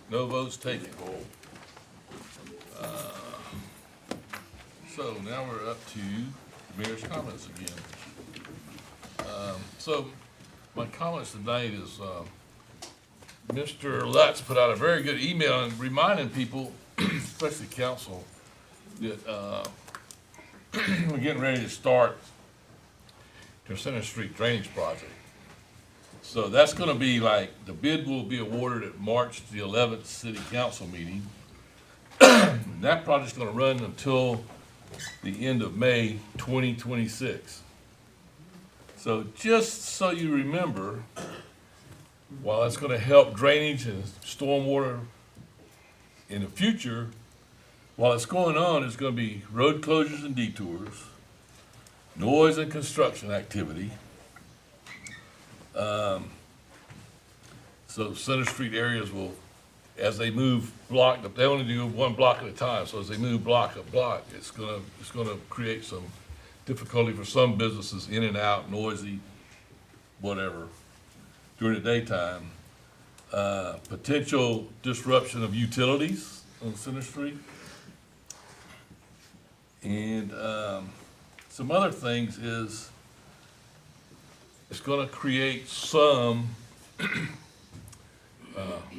No votes taken. So now we're up to the mayor's comments again. So my comments tonight is, Mr. Lutz put out a very good email and reminding people, especially council, that we're getting ready to start the Center Street Drainage Project. So that's gonna be like, the bid will be awarded at March the 11th city council meeting. That project's gonna run until the end of May 2026. So just so you remember, while it's gonna help drainage and stormwater in the future, while it's going on, it's gonna be road closures and detours, noise and construction activity. So Center Street areas will, as they move block, they only do one block at a time, so as they move block up block, it's gonna create some difficulty for some businesses, in and out, noisy, whatever, during the daytime. Potential disruption of utilities on Center Street. And some other things is, it's gonna create some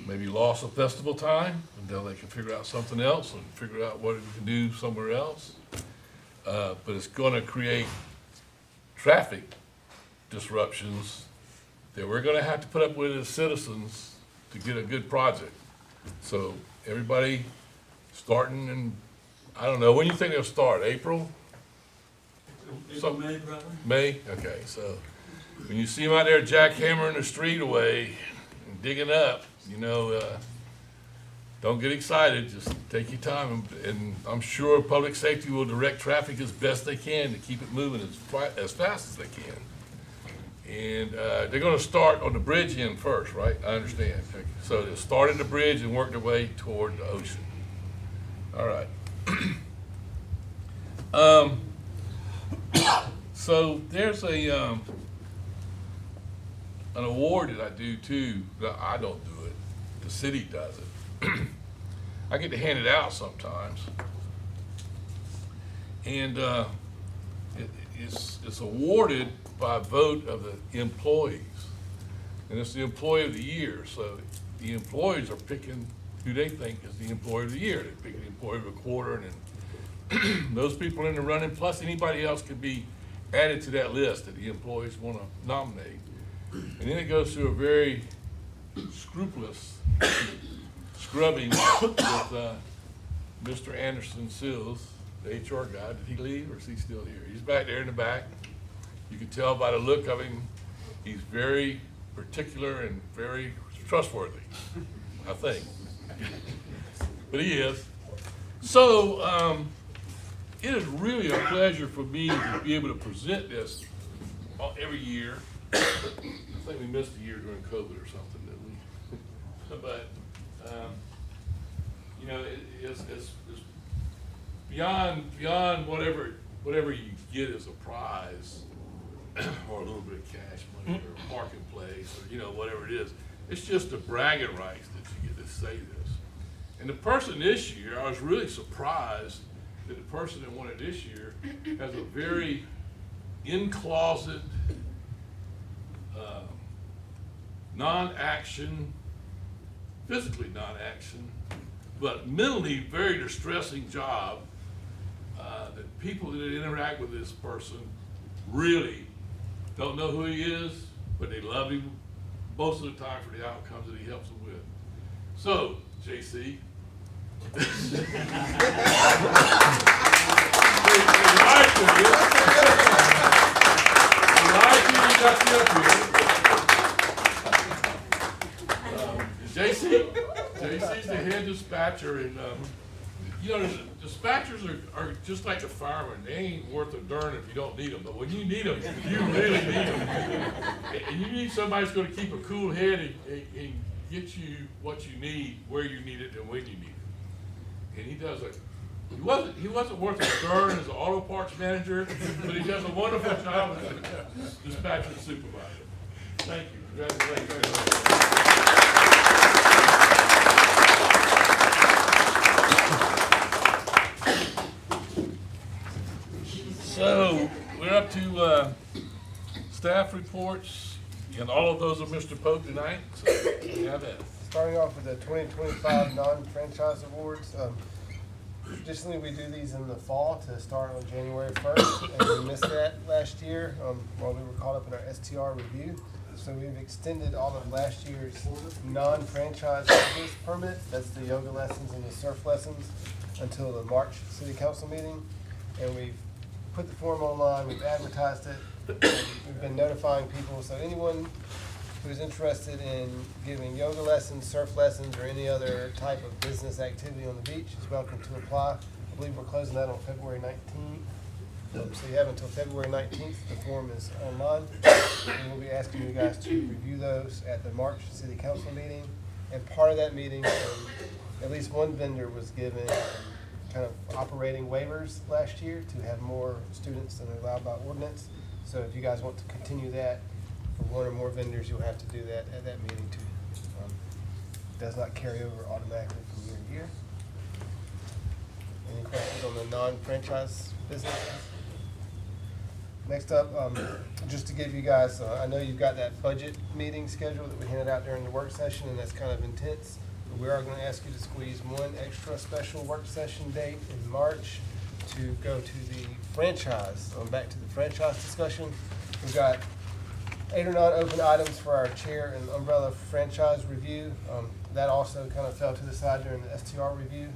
maybe loss of festival time until they can figure out something else and figure out what we can do somewhere else. But it's gonna create traffic disruptions that we're gonna have to put up with as citizens to get a good project. So everybody starting in, I don't know, when you think they'll start, April? April, May, probably. May, okay, so when you see them out there jackhammering the street away and digging up, you know, don't get excited, just take your time, and I'm sure public safety will direct traffic as best they can to keep it moving as fast as they can. And they're gonna start on the bridge end first, right? I understand. So they'll start at the bridge and work their way toward the ocean. All right. So there's an award that I do too, that I don't do it, the city does it. I get to hand it out sometimes. And it's awarded by vote of the employees. And it's the employee of the year, so the employees are picking who they think is the employee of the year. They pick the employee of the quarter, and those people in the running, plus anybody else could be added to that list that the employees want to nominate. And then it goes through a very scrupulous scrubbing with Mr. Anderson Sills, the HR guy. Did he leave or is he still here? He's back there in the back. You can tell by the look of him, he's very particular and very trustworthy, I think. But he is. So it is really a pleasure for me to be able to present this every year. I think we missed a year during COVID or something, didn't we? But you know, it's beyond whatever you get as a prize, or a little bit of cash money, or a parking place, or you know, whatever it is. It's just the bragging rights that you get to say this. And the person this year, I was really surprised that the person that won it this year has a very in-closet, non-action, physically non-action, but mentally very distressing job that people that interact with this person really don't know who he is, but they love him most of the time for the outcomes that he helps them with. So, JC. JC's the head dispatcher, and you know, the dispatchers are just like the firemen. They ain't worth a darn if you don't need them, but when you need them, you really need them. And you need somebody who's going to keep a cool head and get you what you need, where you need it, and when you need it. And he does it. He wasn't worth a darn as an auto parts manager, but he does a wonderful job as a dispatcher and supervisor. Thank you. Congratulations. staff reports, and all of those are Mr. Pope tonight, so we have that. Starting off with the 2025 non-franchise awards. Traditionally, we do these in the fall to start on January 1st, and we missed that last year while we were caught up in our STR review. So we've extended all of last year's non-franchise business permits, that's the yoga lessons and the surf lessons, until the March city council meeting. And we've put the form online, we've advertised it, we've been notifying people, so anyone who's interested in giving yoga lessons, surf lessons, or any other type of business activity on the beach is welcome to apply. I believe we're closing that on February 19th. So you have until February 19th. The form is online. And we'll be asking you guys to review those at the March city council meeting. And part of that meeting, at least one vendor was given kind of operating waivers last year to have more students than are allowed by ordinance. So if you guys want to continue that for one or more vendors, you'll have to do that at that meeting too. Does not carry over automatically from year to year. Any questions on the non-franchise businesses? Next up, just to give you guys, I know you've got that budget meeting schedule that we handed out during the work session, and that's kind of intense. But we are going to ask you to squeeze one extra special work session date in March to go to the franchise, back to the franchise discussion. We've got 8 or 9 open items for our chair and umbrella franchise review. That also kind of fell to the side during the STR review.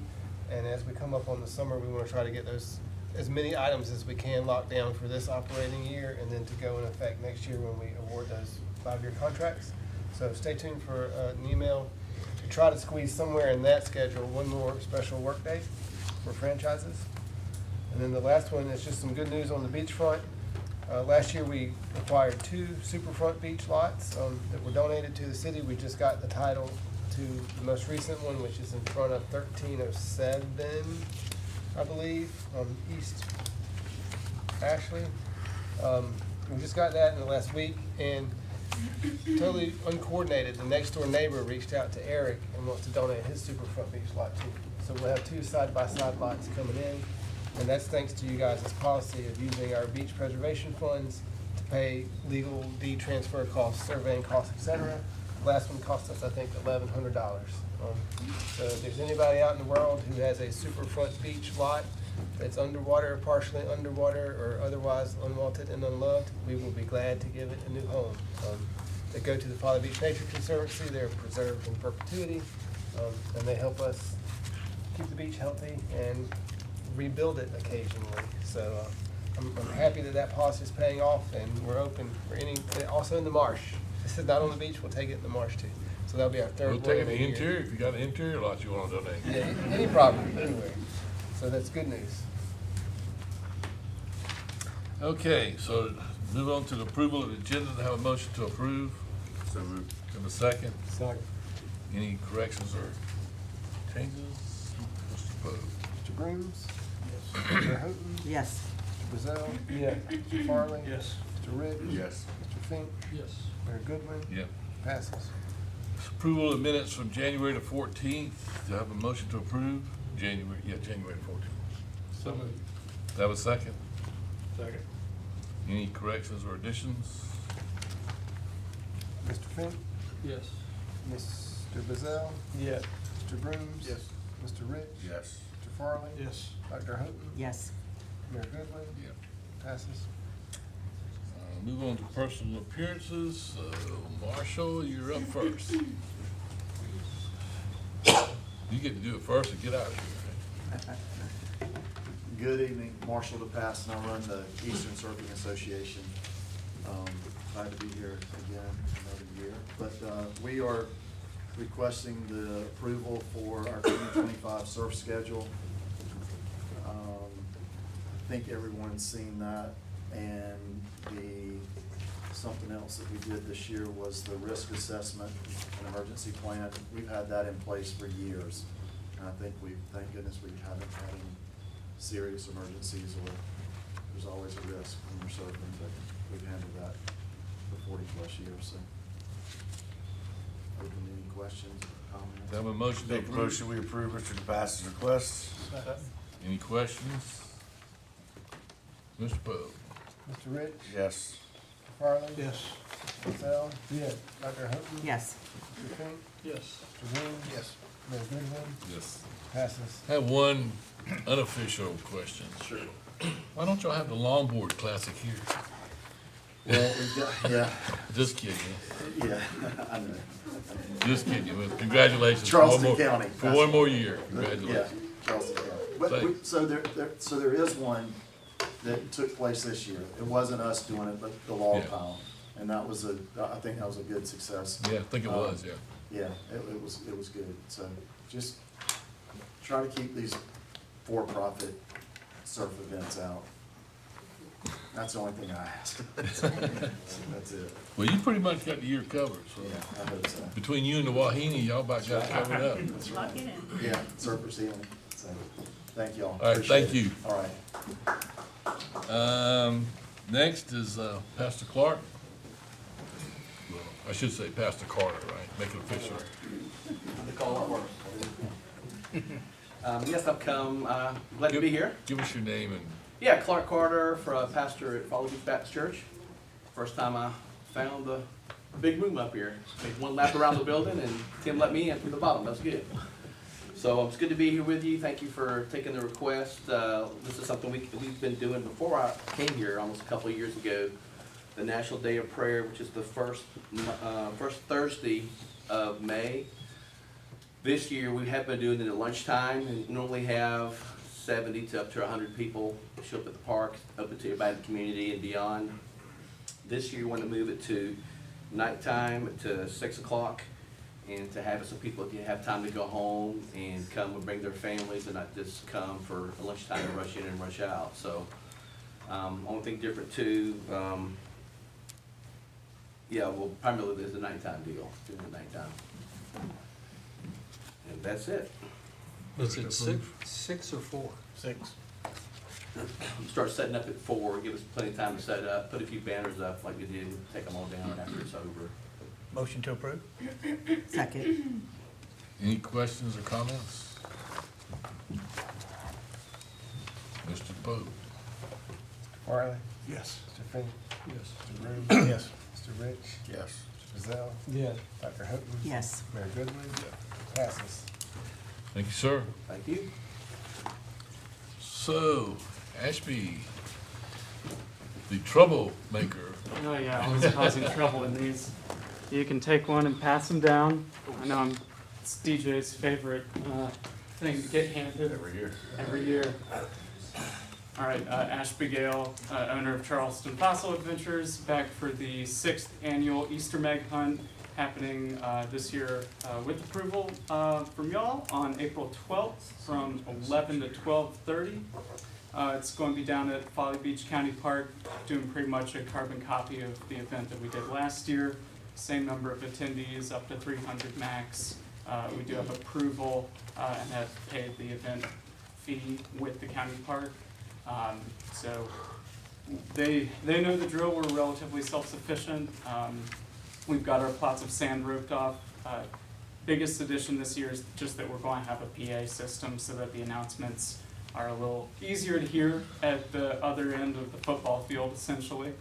And as we come up on the summer, we want to try to get those, as many items as we can locked down for this operating year, and then to go in effect next year when we award those 5-year contracts. So stay tuned for an email to try to squeeze somewhere in that schedule one more special work day for franchises. And then the last one is just some good news on the beachfront. Last year, we acquired 2 Superfront beach lots that were donated to the city. We just got the title to the most recent one, which is in front of 1307, I believe, East Ashley. We just got that in the last week, and totally uncoordinated, the next door neighbor reached out to Eric and wants to donate his Superfront beach lot too. So we'll have 2 side-by-side lots coming in. And that's thanks to you guys' policy of using our beach preservation funds to pay legal deed transfer costs, surveying costs, et cetera. Last one cost us, I think, $1,100. So if there's anybody out in the world who has a Superfront beach lot that's underwater, partially underwater, or otherwise unwanted and unloved, we will be glad to give it a new home. They go to the Folly Beach Nature Conservancy. They're preserved in perpetuity, and they help us keep the beach healthy and rebuild it occasionally. So I'm happy that that policy is paying off, and we're open for any, also in the marsh. This is not on the beach, we'll take it in the marsh too. So that'll be our 3rd We'll one take it of in the the year. interior, if you got an interior lot you want to donate. Yeah, any property, anywhere. So that's good news. Okay, so move on to the approval of the agenda. To have a motion to approve. So moved. Have a second. Second. Any corrections or changes? Mr. Pope? Mr. Grooms? Yes. Mr. Houghton? Yes. Mr. Bazell? Yeah. Mr. Farley? Yes. Mr. Rich? Yes. Mr. Fink? Yes. Mayor Goodwin? Yeah. Passes. Approval of minutes from January the 14th. Do I have a motion to approve? January the 14th. So moved. Do I have a second? Second. Any corrections or additions? Mr. Fink? Yes. Mr. Bazell? Yes. Mr. Grooms? Yes. Mr. Rich? Yes. Mr. Farley? Yes. Dr. Houghton? Yes. Mayor Goodwin? Yeah. Passes. Move on to personal appearances. Marshall, you're up first. You get to do it first and get out of here. Good evening, Marshall DePass, and I run the Eastern Surfing Association. Glad to be here again another year. But we are requesting the approval for our 2025 surf schedule. I think everyone's seen that, and something else that we did this year was the risk assessment and emergency plan. We've had that in place for years, and I think thank goodness we haven't had any serious emergencies, or there's always a risk when you're surfing, but we've handled that for 40+ years, so. Open to any questions or comments? Do I have a motion to Make a approve? motion, we approve Mr. DePass's request. Any questions? Mr. Pope? Mr. Rich? Yes. Mr. Farley? Yes. Mr. Gazelle? Yes. Dr. Houghton? Yes. Mr. Fink? Yes. Mr. Green? Yes. Mayor Goodwin? Yes. Passes. I have one unofficial question. Sure. Why don't y'all have the longboard classic here? Well, we've got, yeah, Just kidding. yeah, I know. Just kidding. Well, congratulations. for Charleston one more- County. For one more year. Yeah, Congratulations. Charleston County. But we, Thanks. so there is one that took place this year. It wasn't us doing it, but the log Yeah. pile. And that was I think that was a good success. Yeah, I think it was, yeah. Yeah, it was good. So just try to keep these for-profit surf events out. That's the only thing I ask. That's it. Well, you pretty much got the year covered, so. Yeah, I hope so. Between you and the Wahine, y'all about got it covered up. That's right. Yeah, surfer ceiling. So, thank y'all. All right, Appreciate thank it. you. All right. Next is Pastor Clark. Well, I should say Pastor Carter, right? Make it official. The call works. Yes, I've come, glad to be here. Give us your name and, Yeah, Clark Carter, pastor at Folly Baptist Church. First time I found the big room up here. Made one lap around the building and Tim let me in through the bottom, that's good. So it's good to be here with you, thank you for taking the request. This is something we've been doing before I came here almost a couple of years ago. The National Day of Prayer, which is the first Thursday of May. This year, we have been doing it at lunchtime, and normally have 70 to up to 100 people show up at the park, open to everybody in the community and beyond. This year, we want to move it to nighttime to 6 o'clock, and to have it so people can have time to go home and come and bring their families and not just come for lunchtime and rush in and rush out. So, only thing different too, yeah, well, primarily there's a nighttime deal, doing the nighttime. And that's it. Was it six or four? Six. Start setting up at 4, give us plenty of time to set up, put a few banners up like we did, and take them all down after it's over. Motion to approve? Second. any questions or comments? Mr. Pope? Farley? Yes. Mr. Fink? Yes. Mr. Green? Yes. Mr. Rich? Yes. Mr. Gazelle? Yes. Dr. Houghton? Yes. Mayor Goodwin? Passes. Thank you, sir. Thank you. So, Ashby, the troublemaker. Oh yeah, always causing trouble in these. You can take one and pass them down. I know it's DJ's favorite thing to get handed every year. All right, Ashby Gale, owner of Charleston Fossil Adventures, back for the 6th annual Easter Egg Hunt happening this year with approval from y'all on April 12th from 11 to 12:30. It's going to be down at Folly Beach County Park, doing pretty much a carbon copy of the event that we did last year. Same number of attendees, up to 300 max. We do have approval and have paid the event fee with the county park. So they know the drill. We're relatively self-sufficient. We've got our plots of sand roped off. Biggest addition this year is just that we're going to have a PA system so that the announcements are a little easier to hear at the other end of the football field, essentially.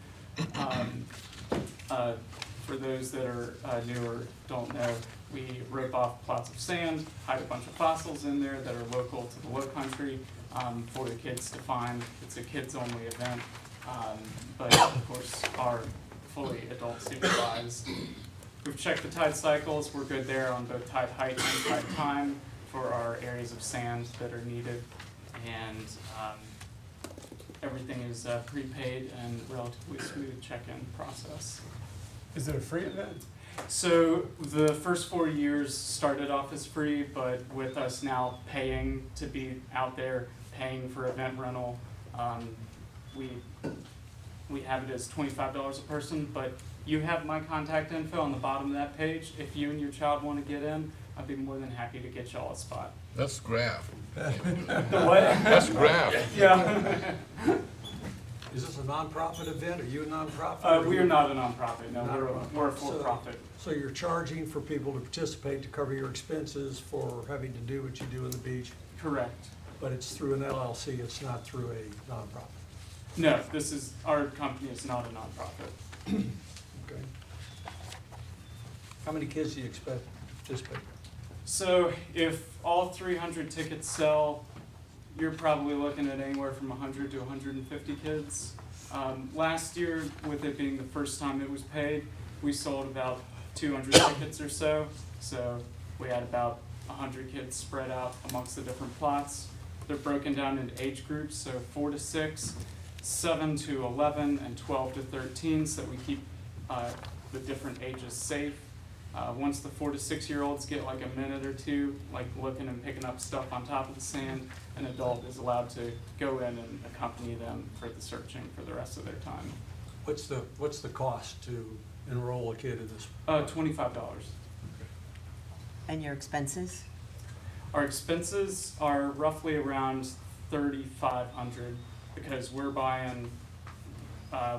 For those that are new or don't know, we rope off plots of sand, hide a bunch of fossils in there that are local to the low country for the kids to find. It's a kids-only event, but of course are fully adult supervised. We've checked the tide cycles. We're good there on both tide height and tide time for our areas of sand that are needed. And everything is prepaid and relatively smooth check-in process. Is it a free event? So the first 4 years started off as free, but with us now paying to be out there, paying for event rental, we have it as $25 a person, but you have my contact info on the bottom of that page. If you and your child want to get in, I'd be more than happy to get y'all a spot. That's graph. What? That's graph. Yeah. Is this a nonprofit event? Are you a nonprofit? We are not a nonprofit, no, Not a nonprofit. we're a for-profit. So you're charging for people to participate, to cover your expenses for having to do what you do in the beach, Correct. but it's through an LLC, it's not through a nonprofit. No, our company is not a nonprofit. Okay. How many kids do you expect to participate? So if all 300 tickets sell, you're probably looking at anywhere from 100 to 150 kids. Last year, with it being the first time it was paid, we sold about 200 tickets or so. So we had about 100 kids spread out amongst the different plots. They're broken down into age groups, so 4 to 6, 7 to 11, and 12 to 13, so we keep the different ages safe. Once the 4 to 6-year-olds get like a minute or two, like looking and picking up stuff on top of the sand, an adult is allowed to go in and accompany them for the searching for the rest of their time. What's the cost to enroll a kid in this? $25. And your expenses? Our expenses are roughly around $3,500 because we're buying,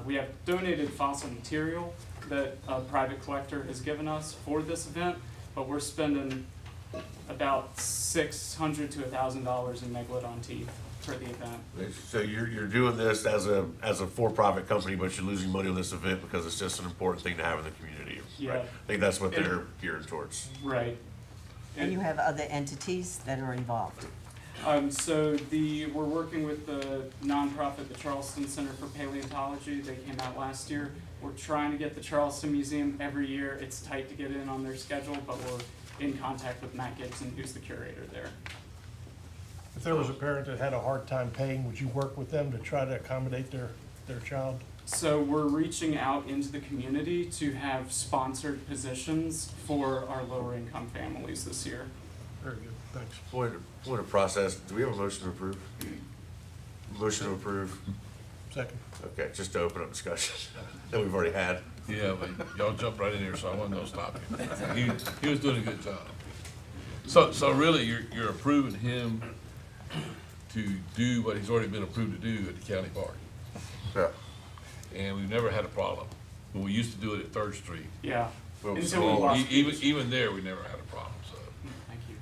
we have donated fossil material that a private collector has given us for this event, but we're spending about $600 to $1,000 in megalodon teeth for the event. So you're doing this as a for-profit company, but you're losing money on this event because it's just an important thing to have in the community. Yeah. Right? I think that's what they're geared towards. Right. And you have other entities that are involved? So we're working with the nonprofit, the Charleston Center for Paleontology. They came out last year. We're trying to get the Charleston Museum every year. It's tight to get in on their schedule, but we're in contact with Matt Gibson, who's the curator there. If there was a parent that had a hard time paying, would you work with them to try to accommodate their child? So we're reaching out into the community to have sponsored positions for our lower income families this year. Very good, thanks. Point of process, do we have a motion to approve? Motion to approve. Second. Okay, just to open up discussion that we've already had. Yeah, but y'all jumped right in here, so I wasn't gonna stop him. He was doing a good job. So really, you're approving him to do what he's already been approved to do at the county park. Yeah. And we've never had a problem. But we used to do it at Third Street. Yeah. Well, Until we lost Even there, we never had a problem, so. Thank you.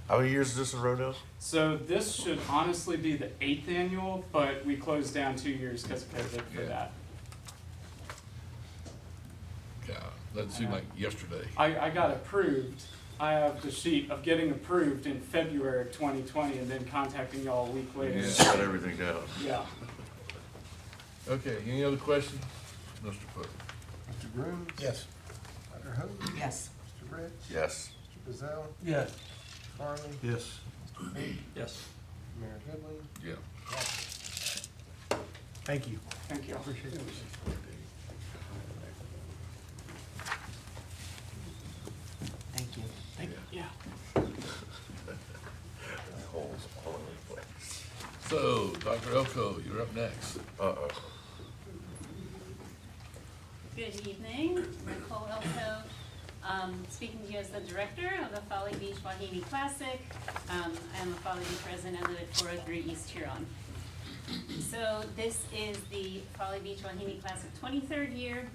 How many years is this in a row now? So this should honestly be the 8th annual, but we closed down 2 years because of COVID for Yeah. that. God, doesn't seem like yesterday. I got approved. I have the sheet of getting approved in February of 2020 and then contacting y'all a week later. Yeah. Shut everything down. Yeah. Okay, any other questions? Mr. Cook? Mr. Grooms? Yes. Dr. Hope? Yes. Mr. Rich? Yes. Mr. Bazell? Yes. Mr. Farley? Yes. Mr. Booth? Yes. Mayor Goodwin? Yeah. Thank you. Thank you. Appreciate it. Thank you. Yeah. Holes all over the place. So, Dr. Elko, you're up next. Uh-oh. Good evening, Nicole Elko, speaking to you as the director of the Folly Beach Wahine Classic. I am a Folly Beach resident and live at 403 East Huron. So this is the Folly Beach Wahine Classic 23rd year.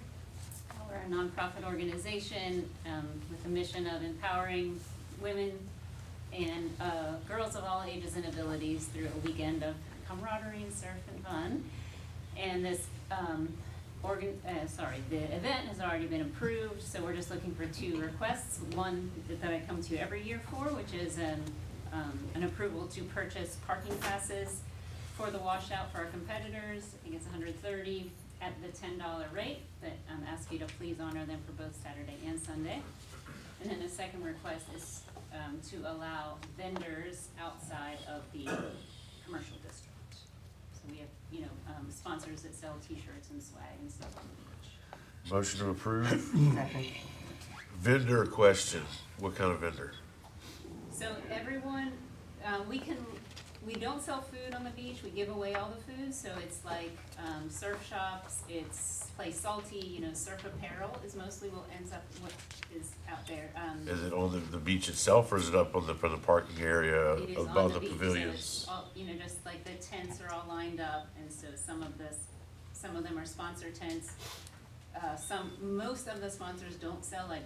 We're a nonprofit organization with a mission of empowering women and girls of all ages and abilities through a weekend of camaraderie and surf and fun. And this the event has already been approved, so we're just looking for 2 requests. One that I come to every year for, which is an approval to purchase parking passes for the washout for our competitors. I think it's $130 at the $10 rate, but ask you to please honor them for both Saturday and Sunday. And then the second request is to allow vendors outside of the commercial district. So we have, sponsors that sell T-shirts and swag and stuff on the beach. Motion to approve. Second. Vendor question. What kind of vendor? So everyone, we don't sell food on the beach, we give away all the food, so it's like surf shops, it's Play Salty, surf apparel is mostly what is out there. Is it on the beach itself, or is it up on from the parking area It is above on the beach, so pavilions? it's all, just like the tents are all lined up, and so some of them are sponsor tents. Most of the sponsors don't sell, like,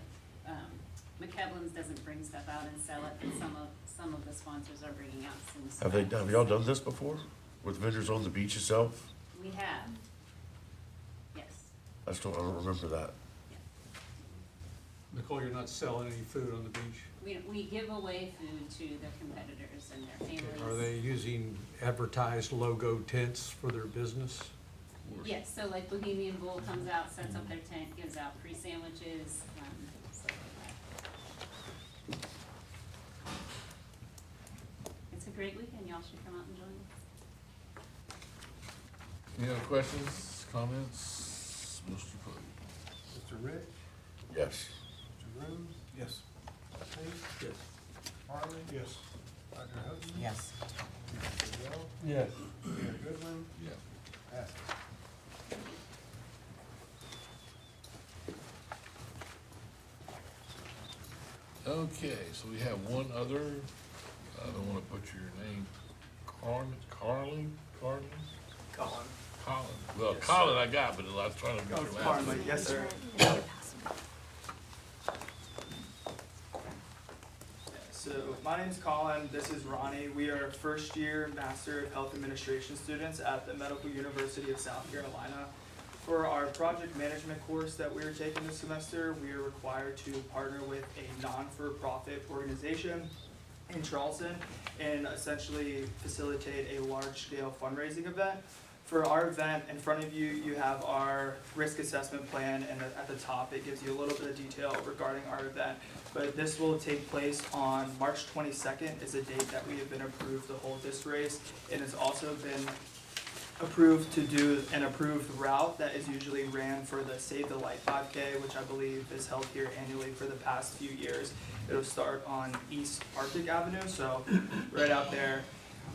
McKevlin's doesn't bring stuff out and sell it, but some of the sponsors are bringing out some. Have y'all done this before with vendors on the beach itself? We have. Yes. I don't remember that. Nicole, you're not selling any food on the beach? We give away food to the competitors and their families. Are they using advertised logo tents for their business? Yes, so like Bohemian Bowl comes out, sets up their tent, gives out free sandwiches, stuff like that. It's a great weekend, y'all should come out and join us. Any other questions, comments? Mr. Cody? Mr. Rich, Yes. Mr. Rooms, Yes. Tate, Yes. Farley, Yes. Dr. Houghton, Yes. Mr. Bell, Yes. Mayor Goodwin, Yeah. passes. Okay, so we have one other, I don't wanna butcher your name, Colin? Colin, well, Colin I got, but I was trying to get your last name. Yes, sir. So my name's Colin, this is Ronnie. We are first year Master of Health Administration students at the Medical University of South Carolina. For our project management course that we are taking this semester, we are required to partner with a non-for-profit organization in Charleston and essentially facilitate a large-scale fundraising event. For our event, in front of you, you have our risk assessment plan, and at the top, it gives you a little bit of detail regarding our event. But this will take place on March 22nd is a date that we have been approved to hold this race. And it's also been approved to do an approved route that is usually ran for the Save the Light 5K, which I believe is held here annually for the past few years. It'll start on East Arctic Avenue, so right out there.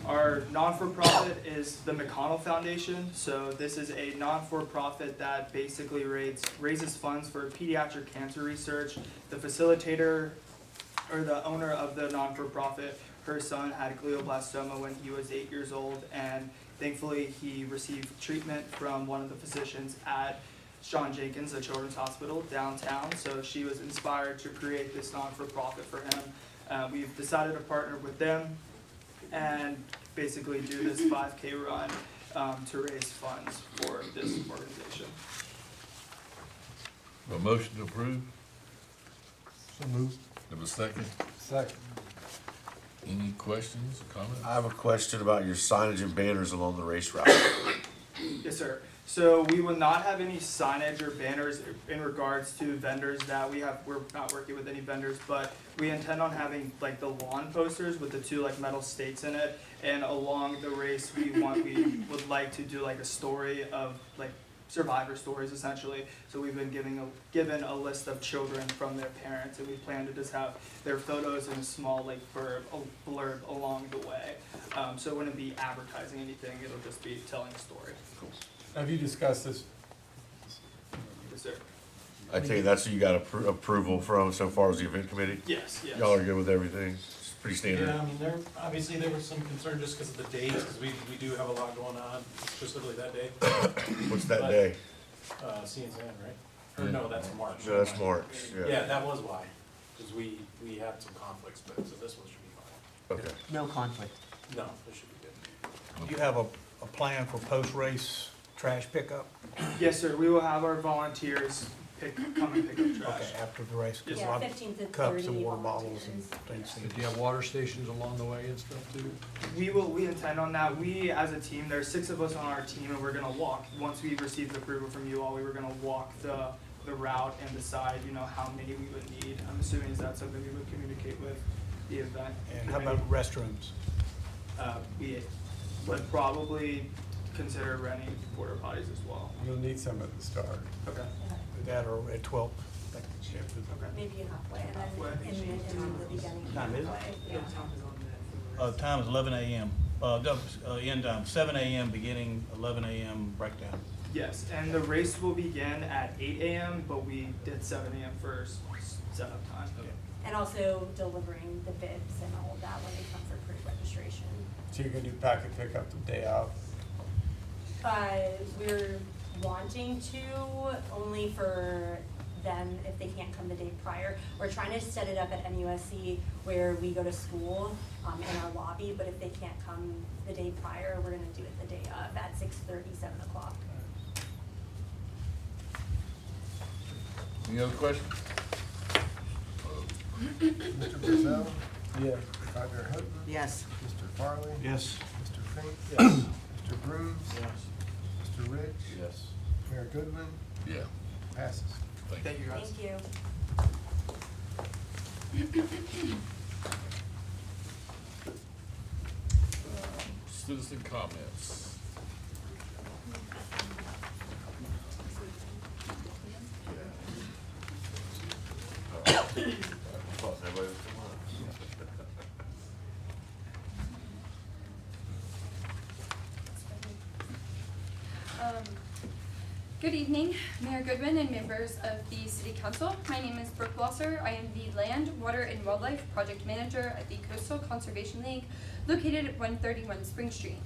Our non-for-profit is the McConnell Foundation. So this is a non-for-profit that basically raises funds for pediatric cancer research. The facilitator or the owner of the non-for-profit, her son had glioblastoma when he was 8 years old, and thankfully he received treatment from one of the physicians at John Jenkins, the Children's Hospital downtown. So she was inspired to create this non-for-profit for him. We've decided to partner with them and basically do this 5K run to raise funds for this organization. A motion to approve, So moved. have a second? Second. Any questions or comments? I have a question about your signage and banners along the race route. Yes, sir. So we will not have any signage or banners in regards to vendors that we have. We're not working with any vendors, but we intend on having like the lawn posters with the two like metal stakes in it. And along the race, we would like to do like a story of like survivor stories essentially. So we've been given a list of children from their parents, and we plan to just have their photos in a small like blurb along the way. So it wouldn't be advertising anything. It'll just be telling a story. Have you discussed this? Yes, sir. I take it that's who you got approval from so far as the event committee? Yes, yes. Y'all are good with everything? It's pretty standard? Yeah, I mean, there was some concern just because of the dates, because we do have a lot going on, specifically that day. What's that But- day? CNCN, right? Or no, that's March. No, that's March, Yeah, yeah. that was why, because we had some conflicts, but, so this one should be Okay. No conflict. fine. No, this should be good. Do you have a plan for post-race trash pickup? Yes, sir. We will have our volunteers come and pick up trash. Okay, after the race, because a Yeah, lot 15 to of cups 30 and water bottles and volunteers. things. Do you have water stations along the way and stuff too? We intend on that. We, as a team, there's 6 of us on our team, and we're gonna walk. Once we receive approval from you all, we were gonna walk the route and decide, how many we would need. I'm assuming is that something we would communicate with the event. And how about restrooms? We would probably consider renting porta potties as well. You'll need some at the start. Okay. That or at 12? Thank you. Okay. Maybe halfway, and Halfway. then in the beginning. Time is it? halfway, yeah. Time is 11 a.m. End time 7 a.m. beginning 11 a.m. breakdown. Yes, and the race will begin at 8 a.m., but we did 7 a.m. for setup time. And also delivering the bibs and all of that when they come for pre-registration. So you're gonna do packet pickup the day out? We're wanting to, only for them if they can't come the day prior. We're trying to set it up at MUSC where we go to school in our lobby, but if they can't come the day prior, we're gonna do it the day of at 6:30, 7 o'clock. Any other questions? Mr. Brazil, Yeah. Dr. Houghton, Yes. Mr. Farley, Yes. Mr. Fink, Yes. Mr. Brooms, Mr. Rich, Yes. Mayor Goodwin, Yeah, passes. thank you. Thank you. Citizen comments. Good evening, Mayor Goodwin and members of the City Council. My name is Brooke Blosser. I am the Land, Water, and Wildlife Project Manager at the Coastal Conservation League located at 131 Spring Street.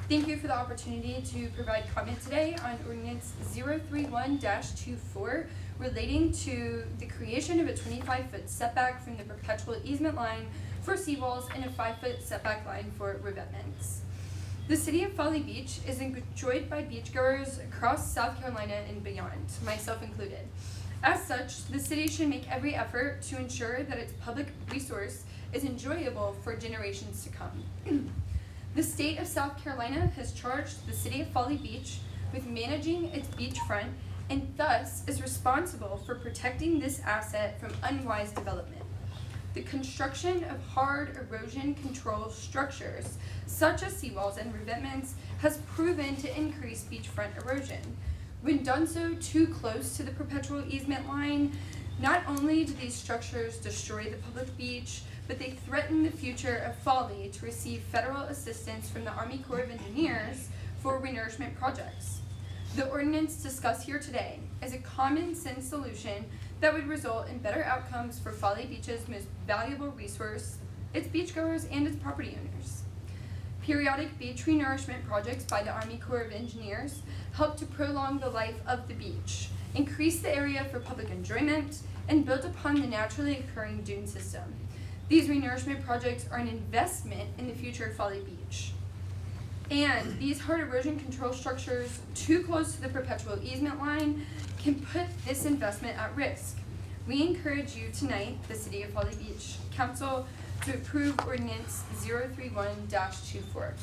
Thank you for the opportunity to provide comment today on Ordinance 031-24 relating to the creation of a 25-foot setback from the perpetual easement line for seawalls and a 5-foot setback line for revetments. The city of Folly Beach is enjoyed by beachgoers across South Carolina and beyond, myself included. As such, the city should make every effort to ensure that its public resource is enjoyable for generations to come. The state of South Carolina has charged the city of Folly Beach with managing its beachfront and thus is responsible for protecting this asset from unwise development. The construction of hard erosion control structures, such as seawalls and revetments, has proven to increase beachfront erosion. When done so too close to the perpetual easement line, not only do these structures destroy the public beach, but they threaten the future of Folly to receive federal assistance from the Army Corps of Engineers for renourishment projects. The ordinance discussed here today is a common sense solution that would result in better outcomes for Folly Beach's most valuable resource, its beachgoers and its property owners. Periodic beach renourishment projects by the Army Corps of Engineers help to prolong the life of the beach, increase the area for public enjoyment, and build upon the naturally occurring dune system. These renourishment projects are an investment in the future of Folly Beach. And these hard erosion control structures too close to the perpetual easement line can put this investment at risk. We encourage you tonight, the City of Folly Beach Council, to approve Ordinance 031-24.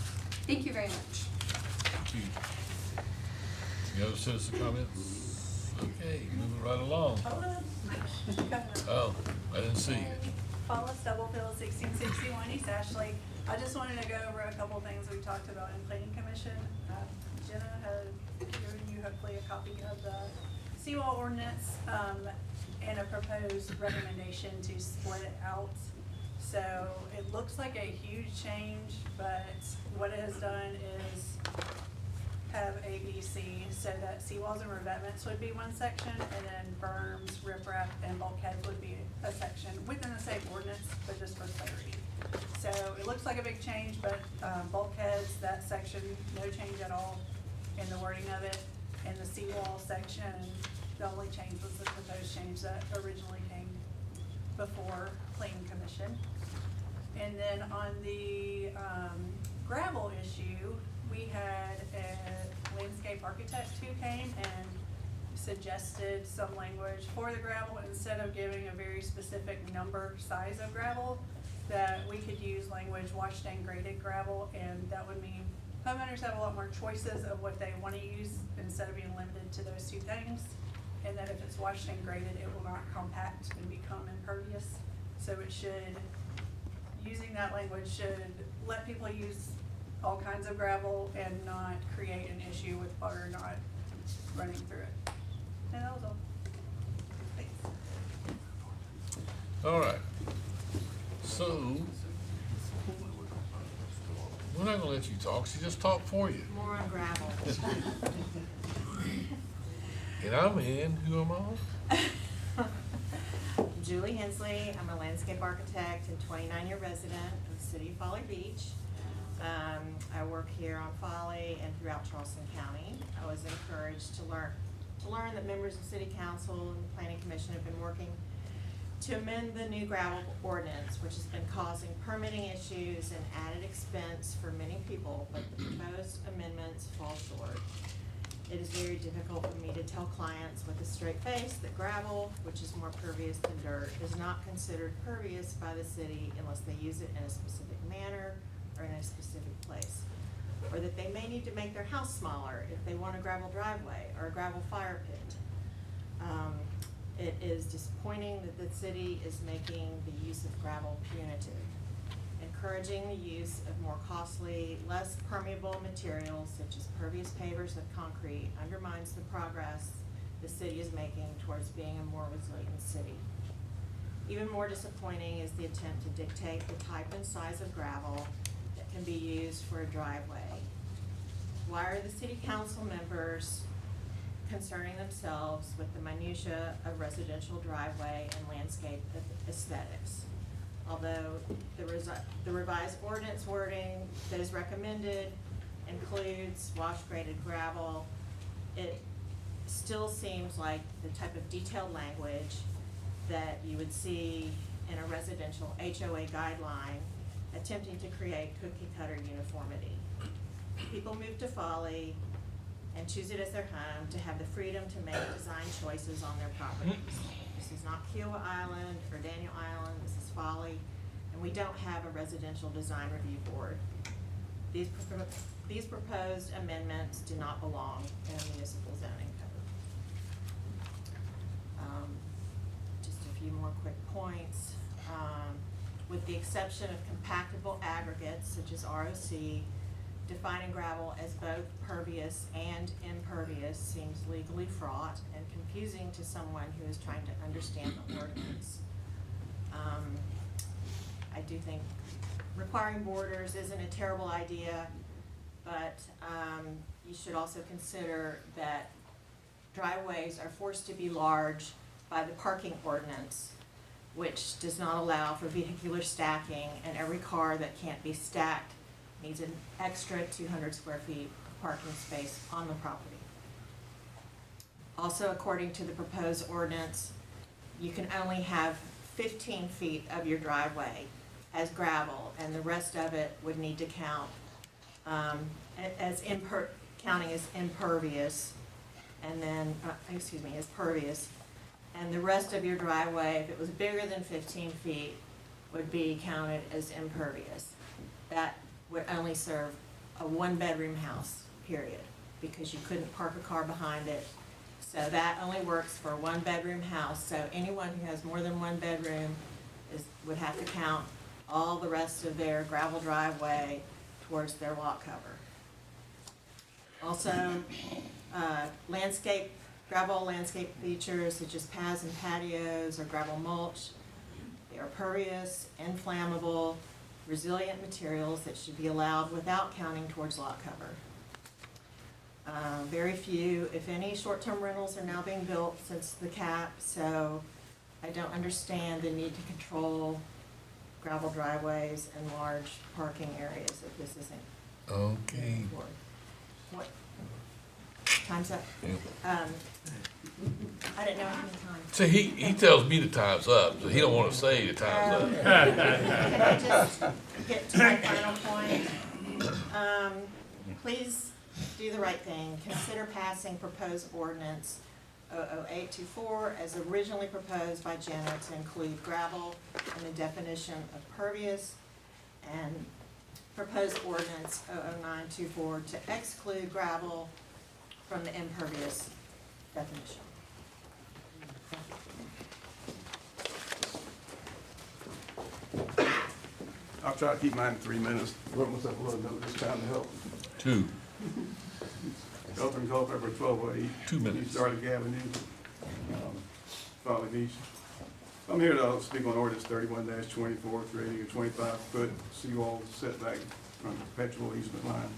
Thank you very much. Thank you. Any other citizen comments? Okay, moving right along. Hold on. Oh, I didn't see you. Paula Stubblefield, 1661 East Ashley. I just wanted to go over a couple things we talked about in Planning Commission. Jenna had given you hopefully a copy of the seawall ordinance and a proposed recommendation to split it out. So it looks like a huge change, but what it has done is have A, B, C, so that seawalls and revetments would be one section, and then berms, riprap, and bulkheads would be a section within the same ordinance, but just for clarity. So it looks like a big change, but bulkheads, that section, no change at all in the wording of it. And the seawall section, the only change was the proposed change that originally came before Planning Commission. And then on the gravel issue, we had a landscape architect who came and suggested some language for the gravel. Instead of giving a very specific number size of gravel, that we could use language washed and graded gravel, and that would mean homeowners have a lot more choices of what they want to use instead of being limited to those two things. And that if it's washed and graded, it will not compact and become impervious. So it should, using that language should let people use all kinds of gravel and not create an issue with water not running through it. And that was all. Thanks. All right. So, we're not gonna let you talk, she just talked for you. More on gravel. And I'm in, who am I? Julie Hensley, I'm a landscape architect and 29-year resident of the city of Folly Beach. I work here on Folly and throughout Charleston County. I was encouraged to learn that members of City Council and the Planning Commission have been working to amend the new gravel ordinance, which has been causing permitting issues and added expense for many people, but the proposed amendments fall short. It is very difficult for me to tell clients with a straight face that gravel, which is more pervious than dirt, is not considered pervious by the city unless they use it in a specific manner or in a specific place. Or that they may need to make their house smaller if they want a gravel driveway or a gravel fire pit. It is disappointing that the city is making the use of gravel punitive. Encouraging the use of more costly, less permeable materials such as pervious pavers of concrete undermines the progress the city is making towards being a more resilient city. Even more disappointing is the attempt to dictate the type and size of gravel that can be used for a driveway. Why are the city council members concerning themselves with the minutia of residential driveway and landscape aesthetics? Although the revised ordinance wording that is recommended includes wash-graded gravel, it still seems like the type of detailed language that you would see in a residential HOA guideline attempting to create cookie-cutter uniformity. People move to Folly and choose it as their home to have the freedom to make design choices on their properties. This is not Kiowa Island or Daniel Island, this is Folly, and we don't have a residential design review board. These proposed amendments do not belong in a municipal zoning code. Just a few more quick points. With the exception of compactable aggregates such as ROC, defining gravel as both pervious and impervious seems legally fraught and confusing to someone who is trying to understand the ordinance. I do think requiring borders isn't a terrible idea, but you should also consider that driveways are forced to be large by the parking ordinance, which does not allow for vehicular stacking, and every car that can't be stacked needs an extra 200 square feet of parking space on the property. Also, according to the proposed ordinance, you can only have 15 feet of your driveway as gravel, and the rest of it would need to count counting as impervious, and then, as pervious. And the rest of your driveway, if it was bigger than 15 feet, would be counted as impervious. That would only serve a one-bedroom house, period, because you couldn't park a car behind it. So that only works for a one-bedroom house. So anyone who has more than one bedroom would have to count all the rest of their gravel driveway towards their lot cover. Also, gravel landscape features such as paths and patios or gravel mulch. They are pervious, inflammable, resilient materials that should be allowed without counting towards lot cover. Very few, if any, short-term rentals are now being built since the cap, so I don't understand the need to control gravel driveways and large parking areas if this isn't. Okay. What? Time's up. Yeah. I didn't know how many times. See, he tells me the time's up, so he don't wanna say the time's up. Can I just get to my final point? Please do the right thing. Consider passing proposed ordinance 00824 as originally proposed by Jenna to include gravel in the definition of pervious, and proposed ordinance 00924 to exclude gravel from the impervious definition. I'll try to keep mine in 3 minutes. Wrote myself a little note this time to help. 2. Open call for 1208. 2 minutes. East Arctic Avenue, Folly Beach. I'm here to speak on ordinance 31-24, creating a 25-foot seawall setback from the perpetual easement line.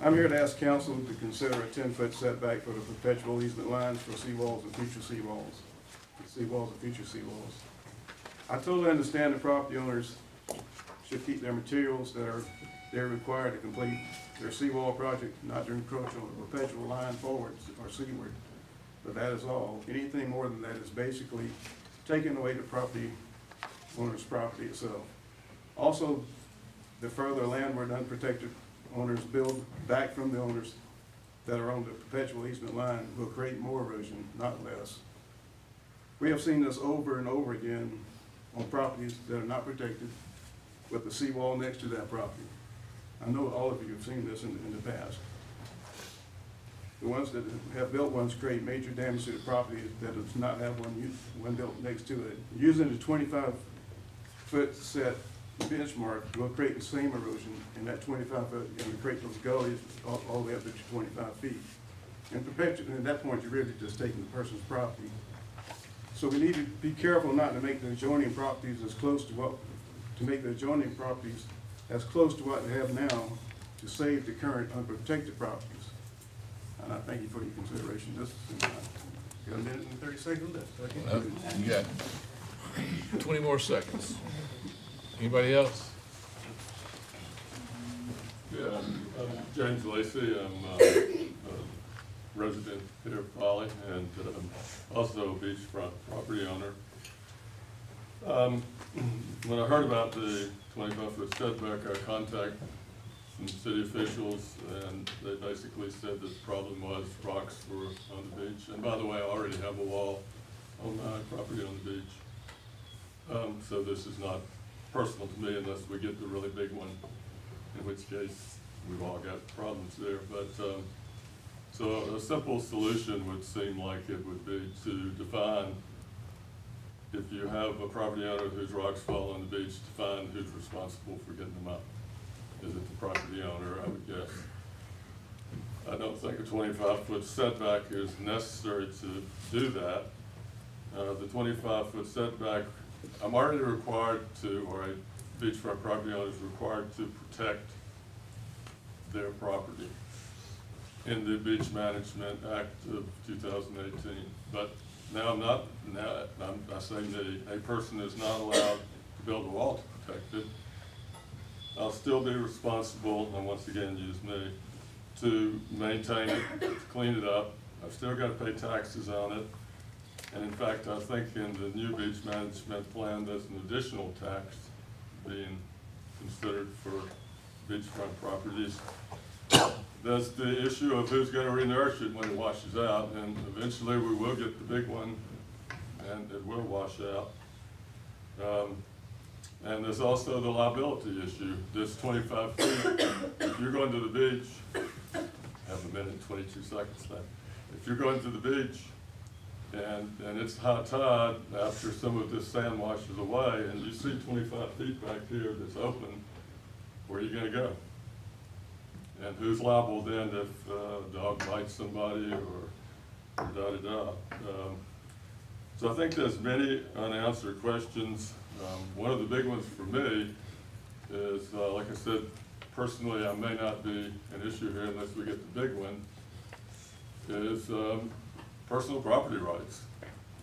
I'm here to ask council to consider a 10-foot setback for the perpetual easement lines for seawalls and future seawalls. Seawalls and future seawalls. I totally understand the property owners should keep their materials that they're required to complete their seawall project, not to encroach on the perpetual line forward or seaward. But that is all. Anything more than that is basically taking away the property owner's property itself. Also, the further landward unprotected owners build back from the owners that are on the perpetual easement line will create more erosion, not less. We have seen this over and over again on properties that are not protected with the seawall next to that property. I know all of you have seen this in the past. The ones that have built ones create major damage to the property that does not have one built next to it. Using the 25-foot set benchmark will create the same erosion in that 25-foot, and create those gullies all the way up to 25 feet. And perpetually, at that point, you're really just taking the person's property. So we need to be careful not to make the adjoining properties as close to what they have now to save the current unprotected properties. And I thank you for your consideration. This is, got a minute and 30 seconds left. You got 20 more seconds. Anybody else? Yeah, I'm James Lacy. I'm a resident here of Folly and also a beachfront property owner. When I heard about the 25-foot setback, I contacted some city officials, and they basically said that the problem was rocks were on the beach. And by the way, I already have a wall on my property on the beach. So this is not personal to me unless we get the really big one, in which case we've all got problems there. But so a simple solution would seem like it would be to define, if you have a property owner whose rocks fall on the beach, define who's responsible for getting them up. Is it the property owner, I would guess. I don't think a 25-foot setback is necessary to do that. The 25-foot setback, I'm already required to, or a beachfront property owner is required to protect their property in the Beach Management Act of 2018. But now I say a person is not allowed to build a wall to protect it. I'll still be responsible, and once again use me, to maintain it, to clean it up. I've still got to pay taxes on it. And in fact, I think in the new beach management plan, there's an additional tax being considered for beachfront properties. There's the issue of who's going to re-nourish it when it washes out, and eventually we will get the big one, and it will wash out. And there's also the liability issue. This 25 feet, if you're going to the beach, I have a minute and 22 seconds left. If you're going to the beach and it's high tide after some of this sand washes away, and you see 25 feet back here that's open, where are you going to go? And who's liable then if a dog bites somebody or da-da-da? So I think there's many unanswered questions. One of the big ones for me is, like I said, personally I may not be an issue here unless we get the big one, is personal property rights.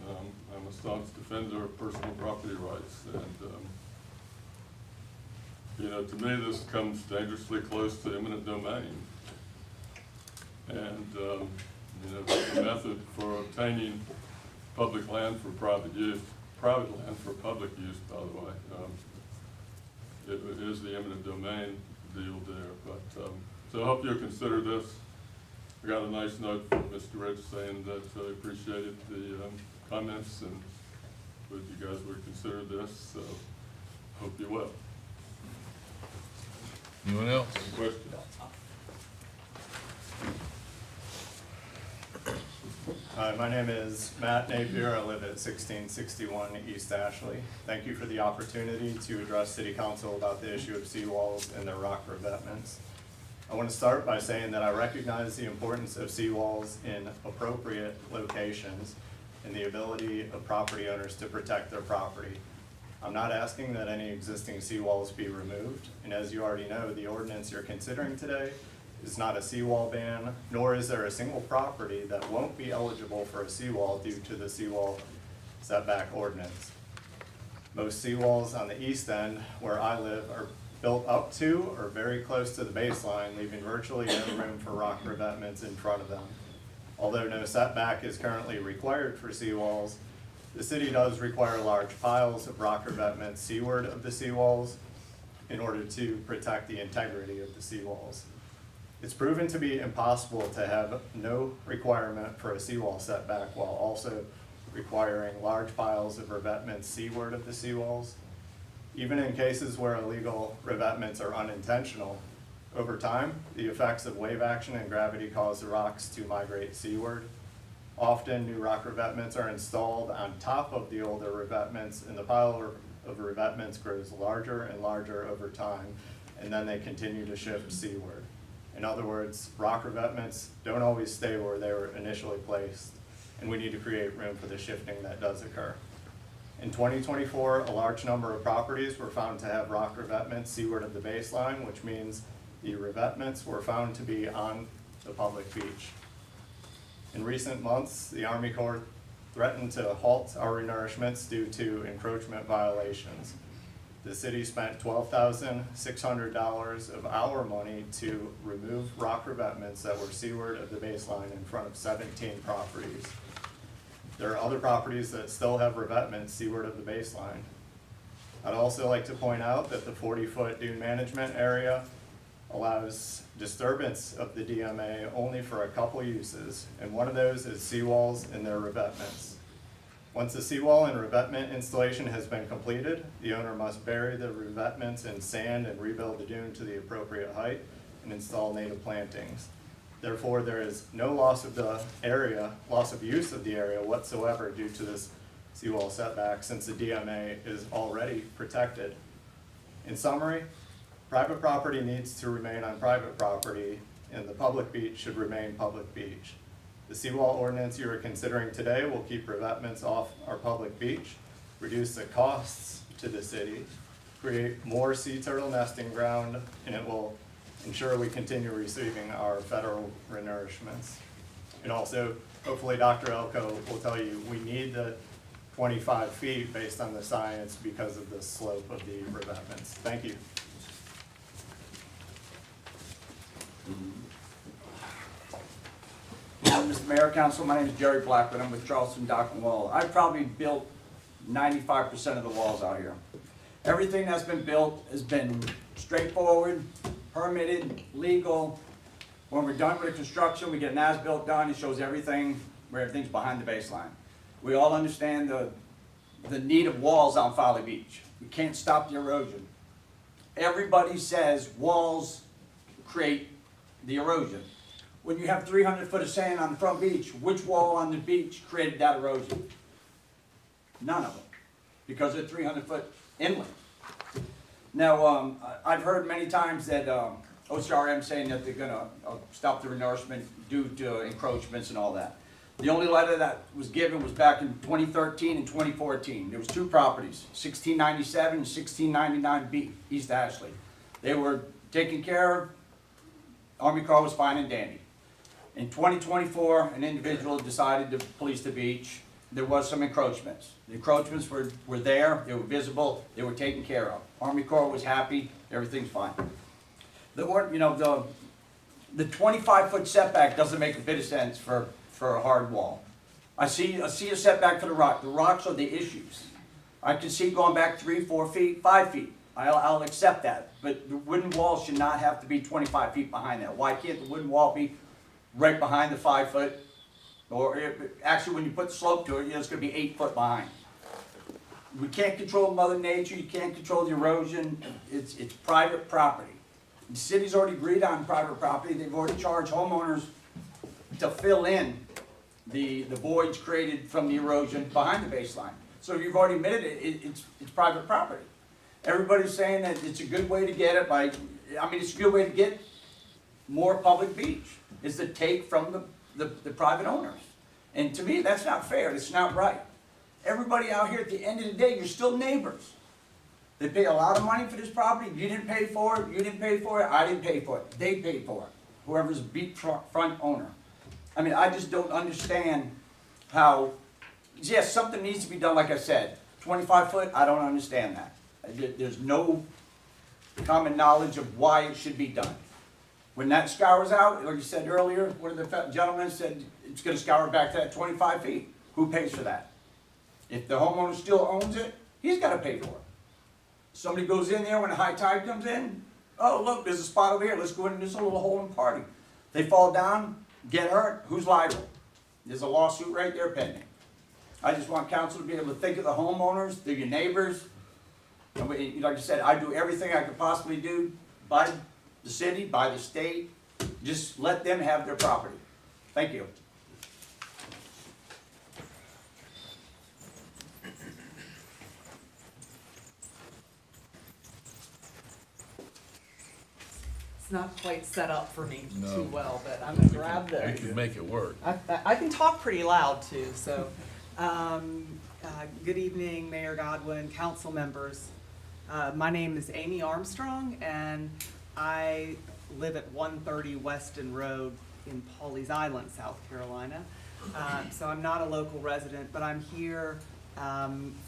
I'm a staunch defender of personal property rights, and you know, to me this comes dangerously close to eminent domain. And you know, the method for obtaining public land for private use, private land for public use, by the way, it is the eminent domain deal there. But so I hope you'll consider this. I got a nice note from Mr. Rich saying that I appreciated the comments and would you guys would consider this. So hope you will. Anyone else? Any questions? Hi, my name is Matt Napier. I live at 1661 East Ashley. Thank you for the opportunity to address City Council about the issue of seawalls and their rock revetments. I want to start by saying that I recognize the importance of seawalls in appropriate locations and the ability of property owners to protect their property. I'm not asking that any existing seawalls be removed, and as you already know, the ordinance you're considering today is not a seawall ban, nor is there a single property that won't be eligible for a seawall due to the seawall setback ordinance. Most seawalls on the east end, where I live, are built up to or very close to the baseline, leaving virtually no room for rock revetments in front of them. Although no setback is currently required for seawalls, the city does require large piles of rock revetments seaward of the seawalls in order to protect the integrity of the seawalls. It's proven to be impossible to have no requirement for a seawall setback while also requiring large piles of revetments seaward of the seawalls. Even in cases where illegal revetments are unintentional, over time, the effects of wave action and gravity cause the rocks to migrate seaward. Often, new rock revetments are installed on top of the older revetments, and the pile of revetments grows larger and larger over time, and then they continue to shift seaward. In other words, rock revetments don't always stay where they were initially placed, and we need to create room for the shifting that does occur. In 2024, a large number of properties were found to have rock revetments seaward of the baseline, which means the revetments were found to be on the public beach. In recent months, the Army Corps threatened to halt our renourishments due to encroachment violations. The city spent $12,600 of our money to remove rock revetments that were seaward of the baseline in front of 17 properties. There are other properties that still have revetments seaward of the baseline. I'd also like to point out that the 40-foot dune management area allows disturbance of the DMA only for a couple uses, and one of those is seawalls and their revetments. Once the seawall and revetment installation has been completed, the owner must bury the revetments in sand and rebuild the dune to the appropriate height and install native plantings. Therefore, there is no loss of the area, loss of use of the area whatsoever due to this seawall setback, since the DMA is already protected. In summary, private property needs to remain on private property, and the public beach should remain public beach. The seawall ordinance you are considering today will keep revetments off our public beach, reduce the costs to the city, create more sea turtle nesting ground, and it will ensure we continue receiving our federal renourishments. And also, hopefully Dr. Elko will tell you we need the 25 feet based on the science because of the slope of the revetments. Thank you. Mr. Mayor, Council, my name is Jerry Blackwood. I'm with Charleston Dock and Wall. I've probably built 95% of the walls out here. Everything that's been built has been straightforward, permitted, legal. When we're done with the construction, we get an as-built done. It shows everything, where everything's behind the baseline. We all understand the need of walls on Folly Beach. We can't stop the erosion. Everybody says walls create the erosion. When you have 300 foot of sand on the front beach, which wall on the beach created that erosion? None of them, because they're 300 foot inland. Now, I've heard many times that OCRM saying that they're gonna stop the renourishment due to encroachments and all that. The only letter that was given was back in 2013 and 2014. There was two properties, 1697 and 1699B, East Ashley. They were taken care of. Army Corps was fine and dandy. In 2024, an individual decided to police the beach. There was some encroachments. The encroachments were there, they were visible, they were taken care of. Army Corps was happy, everything's fine. The 25-foot setback doesn't make a bit of sense for a hard wall. I see a setback for the rock. The rocks are the issues. I can see going back 3, 4 feet, 5 feet. I'll accept that, but the wooden wall should not have to be 25 feet behind that. Why can't the wooden wall be right behind the 5 foot? Or actually, when you put the slope to it, it's going to be 8 foot behind. We can't control Mother Nature. You can't control the erosion. It's private property. The city's already agreed on private property. They've already charged homeowners to fill in the voids created from the erosion behind the baseline. So you've already admitted it's private property. Everybody's saying that it's a good way to get it by, it's a good way to get more public beach, is to take from the private owners. And to me, that's not fair, it's not right. Everybody out here, at the end of the day, you're still neighbors. They pay a lot of money for this property, you didn't pay for it, you didn't pay for it, I didn't pay for it. They paid for it, whoever's a beachfront owner. I just don't understand how, yes, something needs to be done, like I said. 25 foot, I don't understand that. There's no common knowledge of why it should be done. When that scours out, like you said earlier, one of the gentlemen said it's going to scour back to that 25 feet. Who pays for that? If the homeowner still owns it, he's got to pay for it. Somebody goes in there when the high tide comes in, Oh, look, there's a spot over here, let's go in this little hole and party. They fall down, get hurt, who's liable? There's a lawsuit right there pending. I just want council to be able to think of the homeowners, they're your neighbors. And like I said, I do everything I could possibly do by the city, by the state. Just let them have their property. Thank you. It's not quite set up for me No. too well, but I'm gonna grab We this. can make it work. I can talk pretty loud too, so, good evening, Mayor Godwin, council members. My name is Amy Armstrong, and I live at 130 Weston Road in Pawleys Island, South Carolina. So I'm not a local resident, but I'm here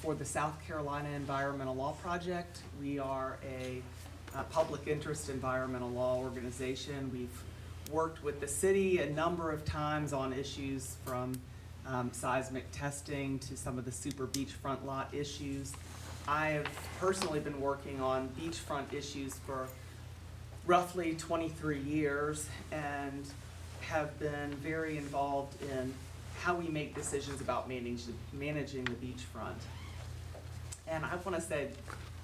for the South Carolina Environmental Law Project. We are a public interest environmental law organization. We've worked with the city a number of times on issues from seismic testing to some of the super beachfront lot issues. I have personally been working on beachfront issues for roughly 23 years and have been very involved in how we make decisions about managing the beachfront. And I want to say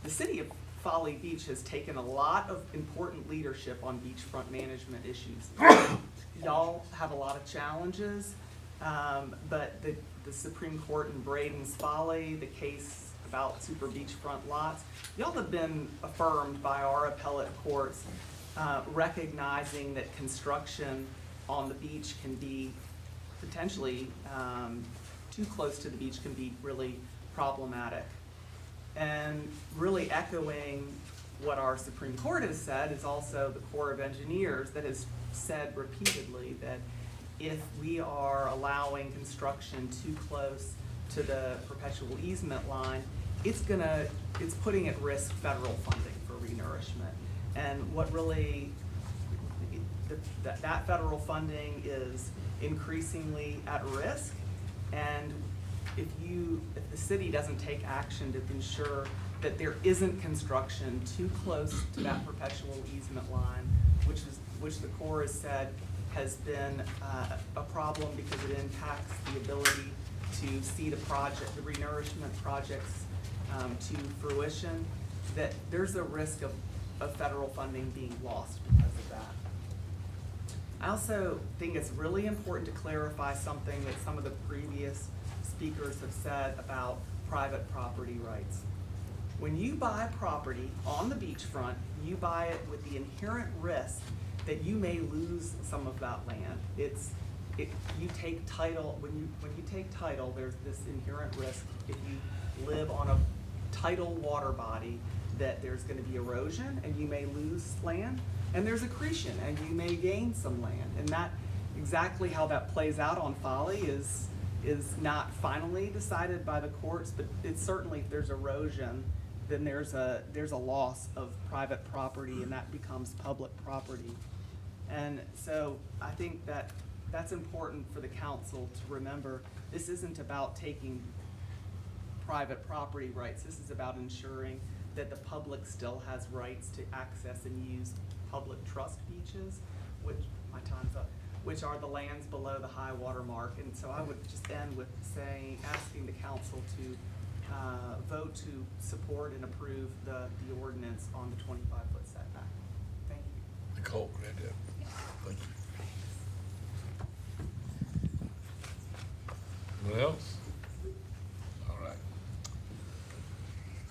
the city of Folly Beach has taken a lot of important leadership on beachfront management issues. Y'all have a lot of challenges, but the Supreme Court in Braden's Folly, the case about super beachfront lots, y'all have been affirmed by our appellate courts, recognizing that construction on the beach can be potentially too close to the beach can be really problematic. And really echoing what our Supreme Court has said is also the Corps of Engineers that has said repeatedly that if we are allowing construction too close to the perpetual easement line, it's putting at risk federal funding for renourishment. And what really, that federal funding is increasingly at risk, and if the city doesn't take action to ensure that there isn't construction too close to that perpetual easement line, which the Corps has said has been a problem because it impacts the ability to see the renourishment projects to fruition, that there's a risk of federal funding being lost because of that. I also think it's really important to clarify something that some of the previous speakers have said about private property rights. When you buy property on the beachfront, you buy it with the inherent risk that you may lose some of that land. You take title, when you take title, there's this inherent risk if you live on a tidal water body that there's gonna be erosion and you may lose land, and there's accretion and you may gain some land. And that, exactly how that plays out on Folly is not finally decided by the courts, but it's certainly, if there's erosion, then there's a loss of private property and that becomes public property. And so I think that that's important for the council to remember. This isn't about taking private property rights. This is about ensuring that the public still has rights to access and use public trust beaches, which, my time's up, which are the lands below the high water mark. And so I would just end with asking the council to vote to support and approve the ordinance on the 25-foot setback. Thank you. Nicole, go ahead. Thank you. Anyone else? All right.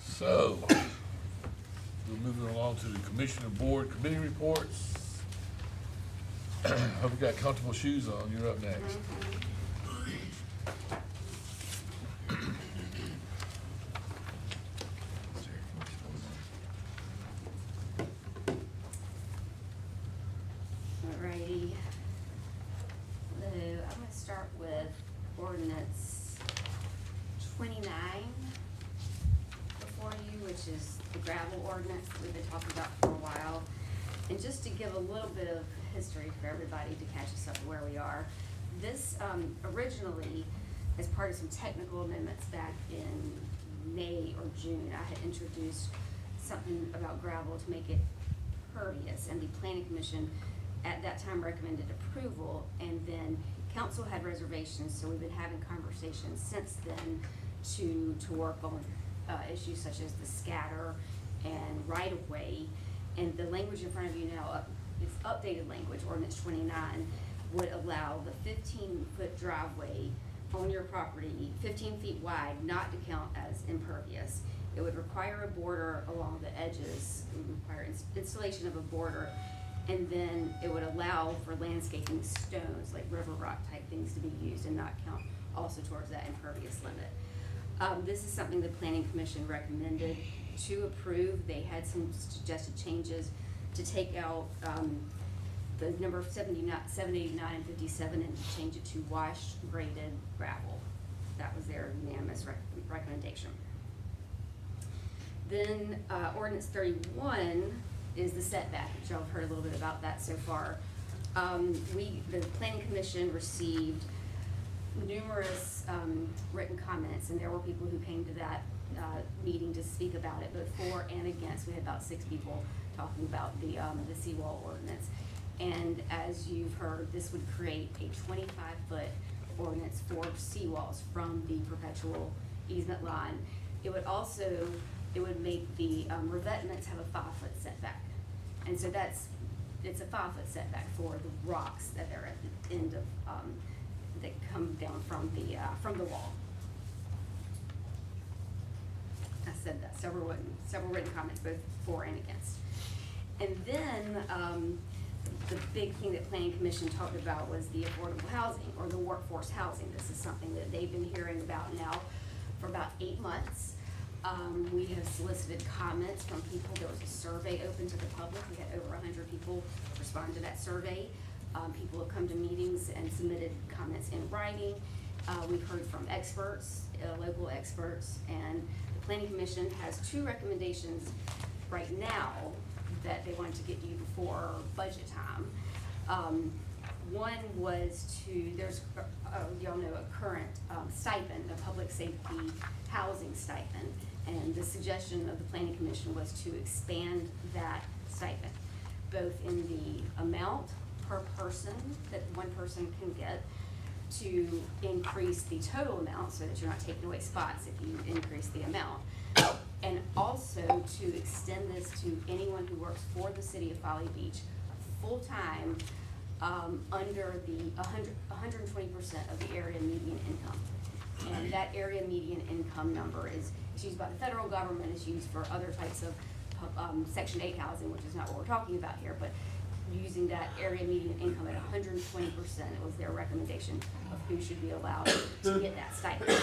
So, we're moving along to the Commissioner Board Committee reports. Hope you got comfortable shoes on. You're up next. Alrighty. So I'm gonna start with ordinance 29 before you, which is the gravel ordinance that we've been talking about for a while. And just to give a little bit of history for everybody to catch us up to where we are. This originally, as part of some technical amendments back in May or June, I had introduced something about gravel to make it impervious, and the planning commission at that time recommended approval, and then council had reservations, so we've been having conversations since then to work on issues such as the scatter and right-of-way. And the language in front of you now is updated language, ordinance 29, would allow the 15-foot driveway on your property, 15 feet wide, not to count as impervious. It would require a border along the edges, it would require installation of a border, and then it would allow for landscaping stones, like river rock type things, to be used and not count also towards that impervious limit. This is something the Planning Commission recommended to approve. They had some suggested changes to take out the number 79, 789 and 57 and to change it to washed graded gravel. That was their unanimous recommendation. Then ordinance 31 is the setback, which y'all have heard a little bit about that so far. The Planning Commission received numerous written comments, and there were people who came to that meeting to speak about it, both for and against. We had about 6 people talking about the seawall ordinance. And as you've heard, this would create a 25-foot ordinance for seawalls from the perpetual easement line. It would also, it would make the revetments have a 5-foot setback. And so it's a 5-foot setback for the rocks that are at the end of, that come down from the wall. I said that, several written comments, both for and against. And then the big thing that Planning Commission talked about was the affordable housing or the workforce housing. This is something that they've been hearing about now for about 8 months. We have solicited comments from people. There was a survey open to the public. We had over 100 people respond to that survey. People have come to meetings and submitted comments in writing. We've heard from experts, local experts, and the Planning Commission has 2 recommendations right now that they wanted to get you before budget time. One was there's, y'all know, a current stipend, a public safety housing stipend, and the suggestion of the Planning Commission was to expand that stipend, both in the amount per person that one person can get, to increase the total amount so that you're not taking away spots if you increase the amount, and also to extend this to anyone who works for the city of Folly Beach full-time under the 120% of the area median income. And that area median income number is used by the federal government, is used for other types of Section 8 housing, which is not what we're talking about here, but using that area median income at 120%, it was their recommendation of who should be allowed to get that stipend.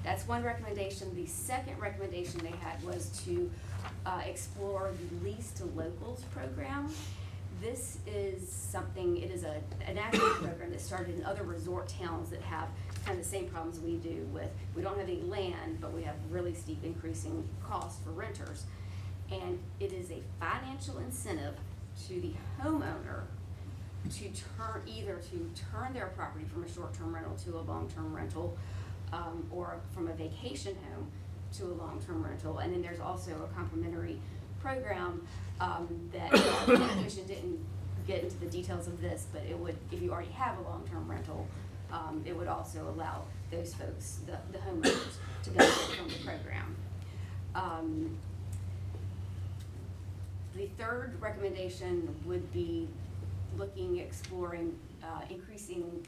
That's one recommendation. The second recommendation they had was to explore the Lease to Locals program. This is something, it is a national program that started in other resort towns that have kind of the same problems we do with, we don't have any land, but we have really steep increasing costs for renters. And it is a financial incentive to the homeowner to turn their property from a short-term rental to a long-term rental, or from a vacation home to a long-term rental. And then there's also a complimentary program that the Commission didn't get into the details of this, but it would, if you already have a long-term rental, it would also allow those folks, the homeowners, to benefit from the program. The third recommendation would be exploring increasing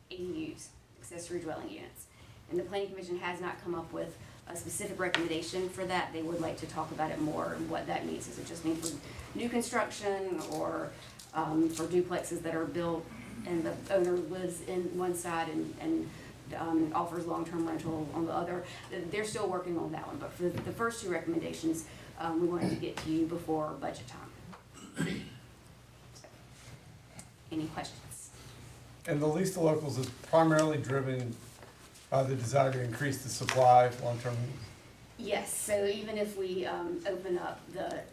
ADUs, accessory dwelling units. And the Planning Commission has not come up with a specific recommendation for that. They would like to talk about it more and what that means. Does it just mean for new construction, or for duplexes that are built and the owner lives in one side and offers long-term rental on the other? They're still working on that one, but for the first 2 recommendations, we wanted to get to you before budget time. So, any questions? And the Lease to Locals is primarily driven by the desire to increase the supply of long-term. Yes, so even if we open up the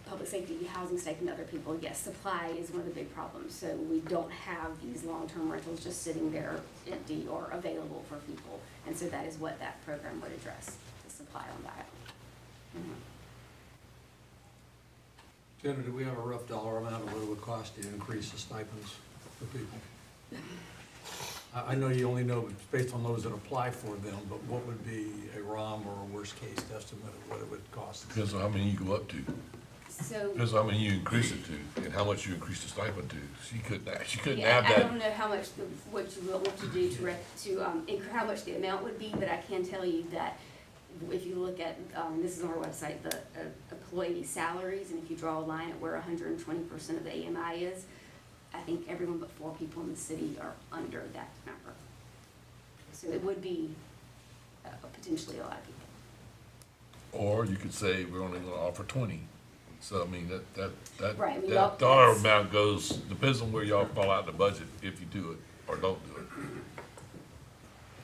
public safety housing stipend to other people, yes, supply is one of the big problems. So we don't have these long-term rentals just sitting there empty or available for people. And so that is what that program would address, the supply on that. Jenna, do we have a rough dollar amount of what it would cost to increase the stipends for people? I know you only know based on those that apply for them, but what would be a ROM or a worst case estimate of what it would cost? Depends on how many you go up to. So. Depends on how many you increase it to and how much you increase the stipend to. She couldn't Yeah, have I that. don't know how much, what you will want to do how much the amount would be, but I can tell you that if you look at, this is on our website, the employee salaries, and if you draw a line at where 120% of the AMI is, I think everyone but 4 people in the city are under that number. So it would be potentially a lot of people. Or you could say, we're only gonna offer 20. So, I mean, Right, we that all- dollar that's- amount goes, depends on where y'all fall out in the budget, if you do it or don't do it.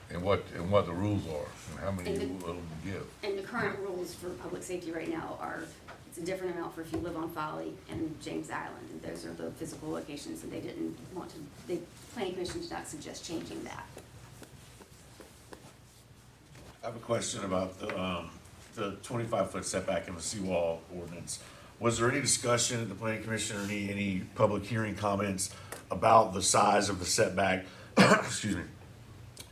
And what the rules are, and how many you will give. And the current rules for public safety right now are, it's a different amount for if you live on Folly and James Island, and those are the physical locations, and they didn't want to, the planning commission did not suggest changing that. I have a question about the 25-foot setback in the seawall ordinance. Was there any discussion at the planning commission or any public hearing comments about the size of the setback, excuse me,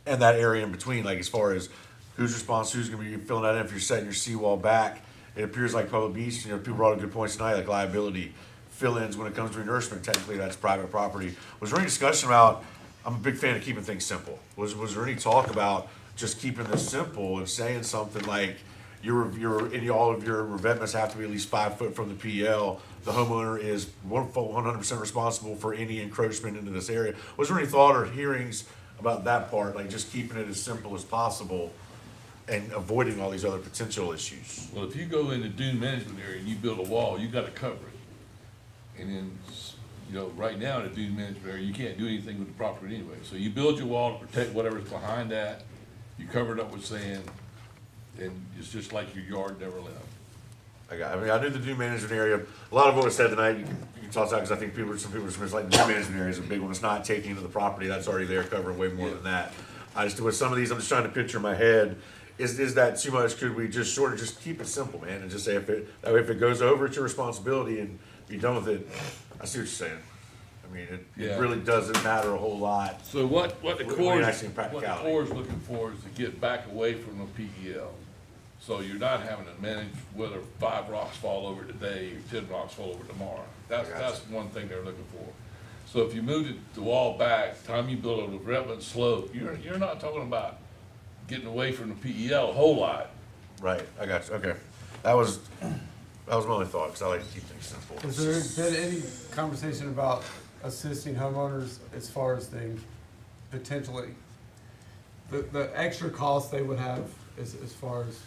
and that area in between, like as far as who's responsible, who's gonna be filling that in if you're setting your seawall back? It appears like Public Beach, people brought up good points tonight, like liability, fill-ins when it comes to renourishment, technically that's private property. Was there any discussion about, I'm a big fan of keeping things simple. Was there any talk about just keeping this simple and saying something like, all of your revetments have to be at least 5 foot from the PL. The homeowner is 100% responsible for any encroachment into this area. Was there any thought or hearings about that part, like just keeping it as simple as possible and avoiding all these other potential issues? Well, if you go in the dune management area and you build a wall, you gotta cover it. And then, right now in the dune management area, you can't do anything with the property anyway. So you build your wall to protect whatever's behind that, you cover it up with sand, and it's just like your yard never left. I knew the dune management area, a lot of what was said tonight, you can toss out, because I think some people are like, the dune management area is a big one, it's not taking into the property, that's already there, covering way more than that. With some of these, I'm just trying to picture in my head, is that too much? Could we just just keep it simple, man, and just say that way if it goes over, it's your responsibility, and be done with it? I see what you're saying. I mean, it really doesn't matter a whole lot. So what the when Corps you're is actually in practicality. looking for is to get back away from the PEL. So you're not having to manage whether 5 rocks fall over today or 10 rocks fall over tomorrow. That's one thing they're looking for. So if you moved the wall back, time you build a revetment slope, you're not talking about getting away from the PEL a whole lot. Right, I got you, okay. That was my only thought, because I like to keep things simple. Has there been any conversation about assisting homeowners as far as the potentially, the extra costs they would have as far as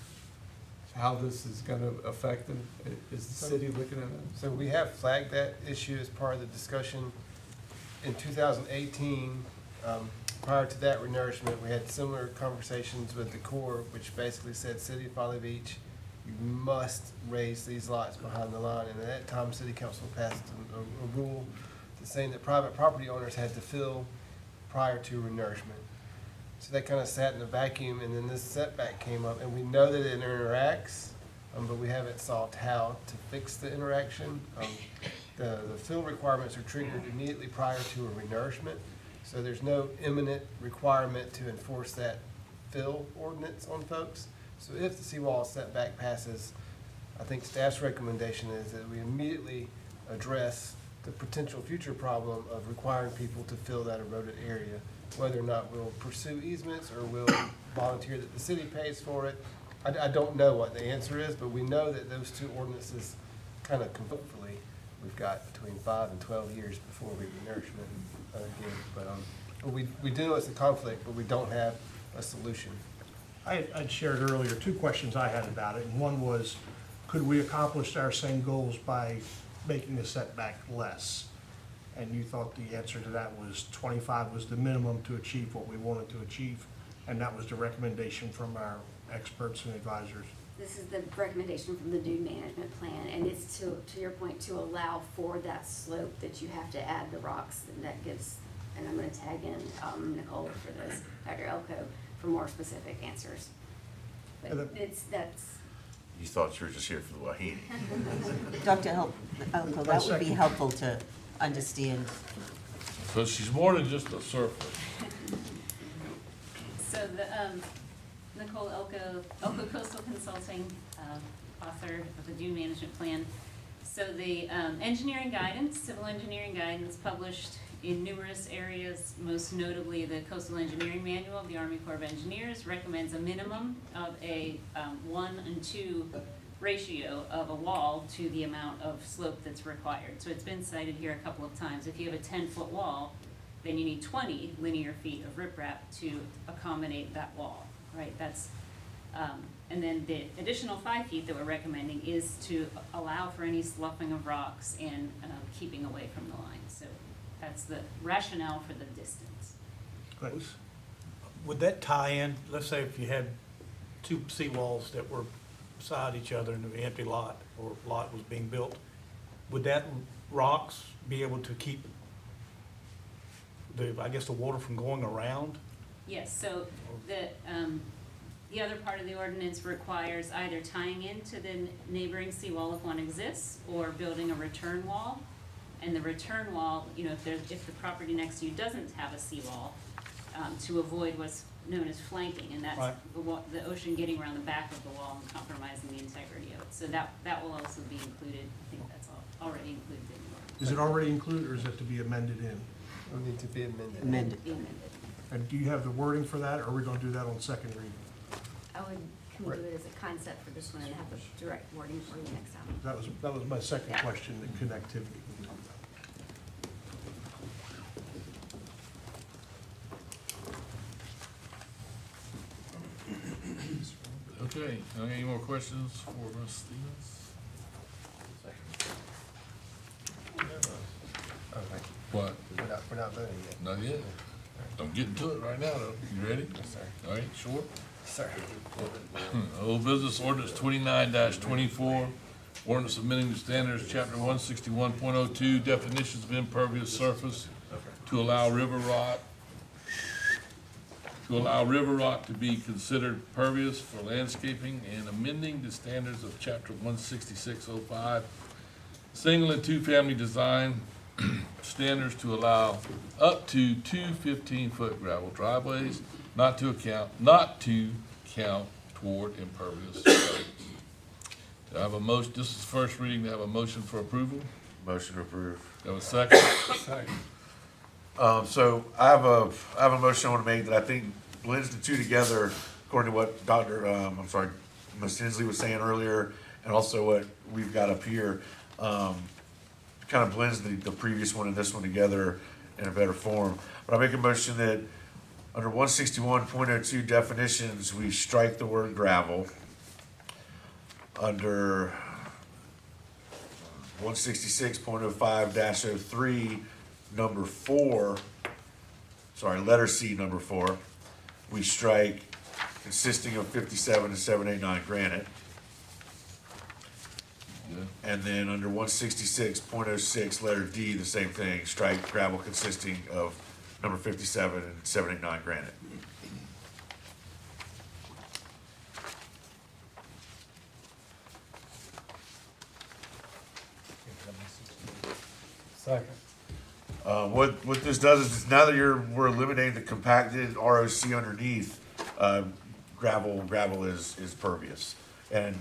how this is gonna affect them? Is the city looking at that? So we have flagged that issue as part of the discussion. In 2018, prior to that renourishment, we had similar conversations with the Corps, which basically said, City of Folly Beach, you must raise these lots behind the line. And at that time, City Council passed a rule saying that private property owners had to fill prior to renourishment. So they kind of sat in a vacuum, and then this setback came up, and we know that it interacts, but we haven't solved how to fix the interaction. The fill requirements are triggered immediately prior to a renourishment, so there's no imminent requirement to enforce that fill ordinance on folks. So if the seawall setback passes, I think staff's recommendation is that we immediately address the potential future problem of requiring people to fill that eroded area, whether or not we'll pursue easements or we'll volunteer that the city pays for it. I don't know what the answer is, but we know that those two ordinances kind of hopefully, we've got between 5 and 12 years before we renourishment again. But we do know it's a conflict, but we don't have a solution. I'd shared earlier 2 questions I had about it, and one was, could we accomplish our same goals by making the setback less? And you thought the answer to that was 25 was the minimum to achieve what we wanted to achieve, and that was the recommendation from our experts and advisors. This is the recommendation from the dune management plan, and it's to your point, to allow for that slope that you have to add the rocks, and that gives, and I'm gonna tag in Nicole for this, Dr. Elko, for more specific answers. But You thought you were just here for the Wahine. Dr. Elko, that would be helpful to understand. So she's more than just a surfer. So Nicole Elko Coastal Consulting, author of the Dune Management Plan. So the engineering guidance, civil engineering guidance published in numerous areas, most notably the Coastal Engineering Manual of the Army Corps of Engineers recommends a minimum of a 1:2 ratio of a wall to the amount of slope that's required. So it's been cited here a couple of times. If you have a 10-foot wall, then you need 20 linear feet of riprap to accommodate that wall, right? That's, and then the additional 5 feet that we're recommending is to allow for any sloughing of rocks and keeping away from the line. So that's the rationale for the distance. Would that tie in, let's say if you had two seawalls that were beside each other in an empty lot, or lot was being built, would that rocks be able to keep the water from going around? Yes, so the other part of the ordinance requires either tying into the neighboring seawall if one exists, or building a return wall. And the return wall, if the property next to you doesn't have a seawall, to avoid what's known as flanking, and that's Right. the ocean getting around the back of the wall and compromising the integrity of it. So that will also be included. I think that's already included in the ordinance. Is it already included, or is it to be amended in? It'll need to be amended. Amended. Be amended. And do you have the wording for that, or are we gonna do that on second reading? Can we do it as a concept for this one and have the direct wording for you next time? That was my second Yeah. question, the connectivity. Okay, any more questions for Ms. Stevens? What? We're not voting yet. Not yet. I'm getting to it right now, though. You ready? Yes, sir. All right, sure. Sir. Old business ordinance 29-24, ordinance amending the standards, chapter 161.02, definitions of impervious surface to allow river rot to be considered pervious for landscaping, and amending the standards of chapter 166.05, single and two-family design standards to allow up to 2 15-foot gravel driveways, not to count toward impervious surface. Do I have a motion, this is first reading, to have a motion for approval? Motion to approve. Do I have a second? Second. So I have a motion I want to make that I think blends the two together, according to what Ms. Hensley was saying earlier, and also what we've got up here. Kind of blends the previous one and this one together in a better form. But I make a motion that under 161.02 definitions, we strike the word gravel. Under 166.05-03, number 4, letter C, number 4, we strike consisting of 57 and 789 granite. Yeah. And then under 166.06, letter D, the same thing, strike gravel consisting of number 57 and 789 granite. Second. What this does is now that we're eliminating the compacted ROC underneath, gravel is pervious. And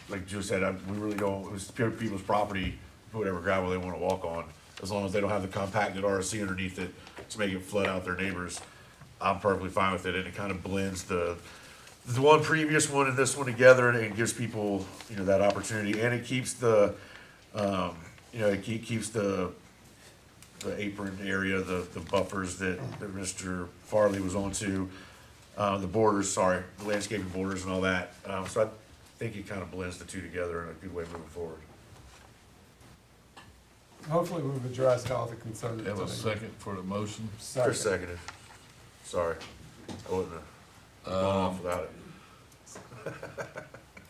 like Joe said, we really don't, it's people's property, put whatever gravel they wanna walk on, as long as they don't have the compacted ROC underneath it to make it flood out their neighbors. I'm perfectly fine with it, and it kind of blends the one previous one and this one together, and gives people, that opportunity, and it keeps the, keeps the apron area, the buffers that Mr. Farley was onto, the borders, the landscaping borders and all that. So I think it kind of blends the two together in a good way moving forward. Hopefully we've addressed all the concerns. Have a second for the motion? Chris seconded. Sorry. I wouldn't have gone off without it.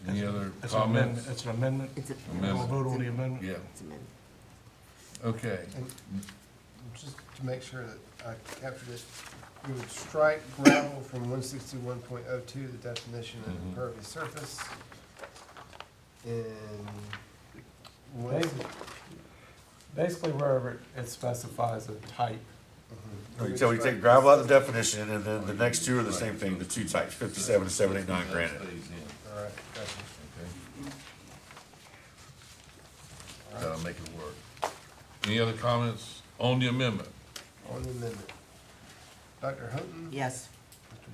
Any other It's an amendment. comments? It's an amendment. Amendment. We'll vote on the amendment. Yeah. Okay. And just to make sure that I captured it, we would strike gravel from 161.02, the definition of Mhm. impervious surface. in Basically wherever it specifies a type. So we take gravel out of the definition, and then the next two are the same thing, the two types, 57 and 789 granite. All right, gotcha. That'll make it work. Any other comments on the amendment? On the amendment. Dr. Houghton? Yes.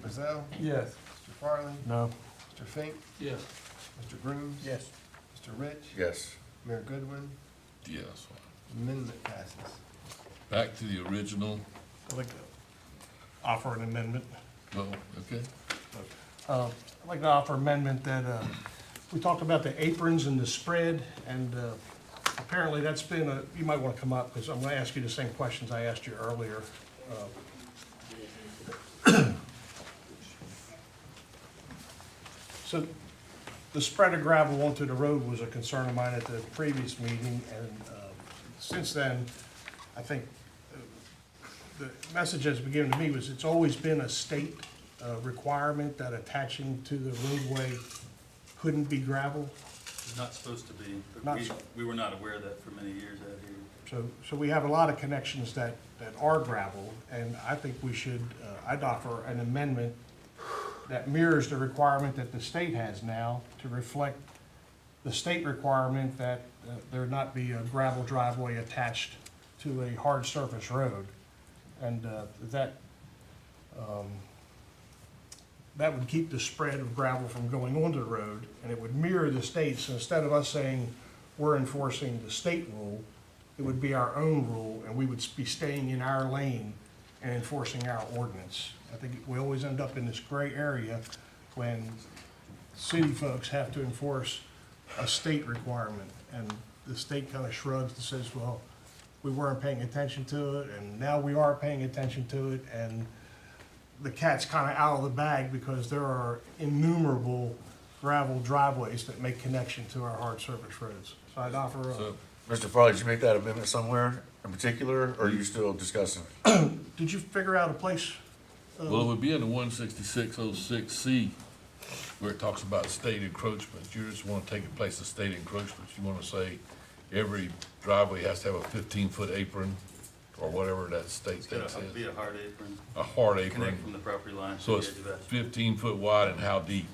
Mr. Bazell? Yes. Mr. Farley? No. Mr. Fink? Yes. Mr. Grooms? Yes. Mr. Rich? Yes. Mayor Goodwin? Yes. Amendment passes. Back to the original. I'd like to offer an amendment. Oh, okay. I'd like to offer amendment that, we talked about the aprons and the spread, and apparently that's been you might want to come up, because I'm going to ask you the same questions I asked you earlier. So the spread of gravel onto the road was a concern of mine at the previous meeting, and since then, I think the message that's been given to me was it's always been a state requirement that attaching to the roadway couldn't be gravel. Not supposed to be, but Not we, so- we were not aware of that for many years out here. So we have a lot of connections that are gravel, and I think we should, I'd offer an amendment that mirrors the requirement that the state has now to reflect the state requirement that there not be a gravel driveway attached to a hard surface road. And that would keep the spread of gravel from going onto the road, and it would mirror the state's. Instead of us saying we're enforcing the state rule, it would be our own rule, and we would be staying in our lane and enforcing our ordinance. I think we always end up in this gray area when city folks have to enforce a state requirement, and the state kind of shrugs and says, well, we weren't paying attention to it, and now we are paying attention to it, and the cat's kind of out of the bag because there are innumerable gravel driveways that make connection to our hard surface roads. So I'd offer So, Mr. Farley, did you make that amendment somewhere in particular, or are you still discussing? did you figure out a place? Well, it would be in the 16606C, where it talks about state encroachment. You just want to take a place of state encroachment. You want to say every driveway has to have a 15-foot apron, or whatever that state It's thing gotta says. be a hard apron. A hard apron. Connect from the property line to So the it's edge of that. 15 foot wide, and how deep?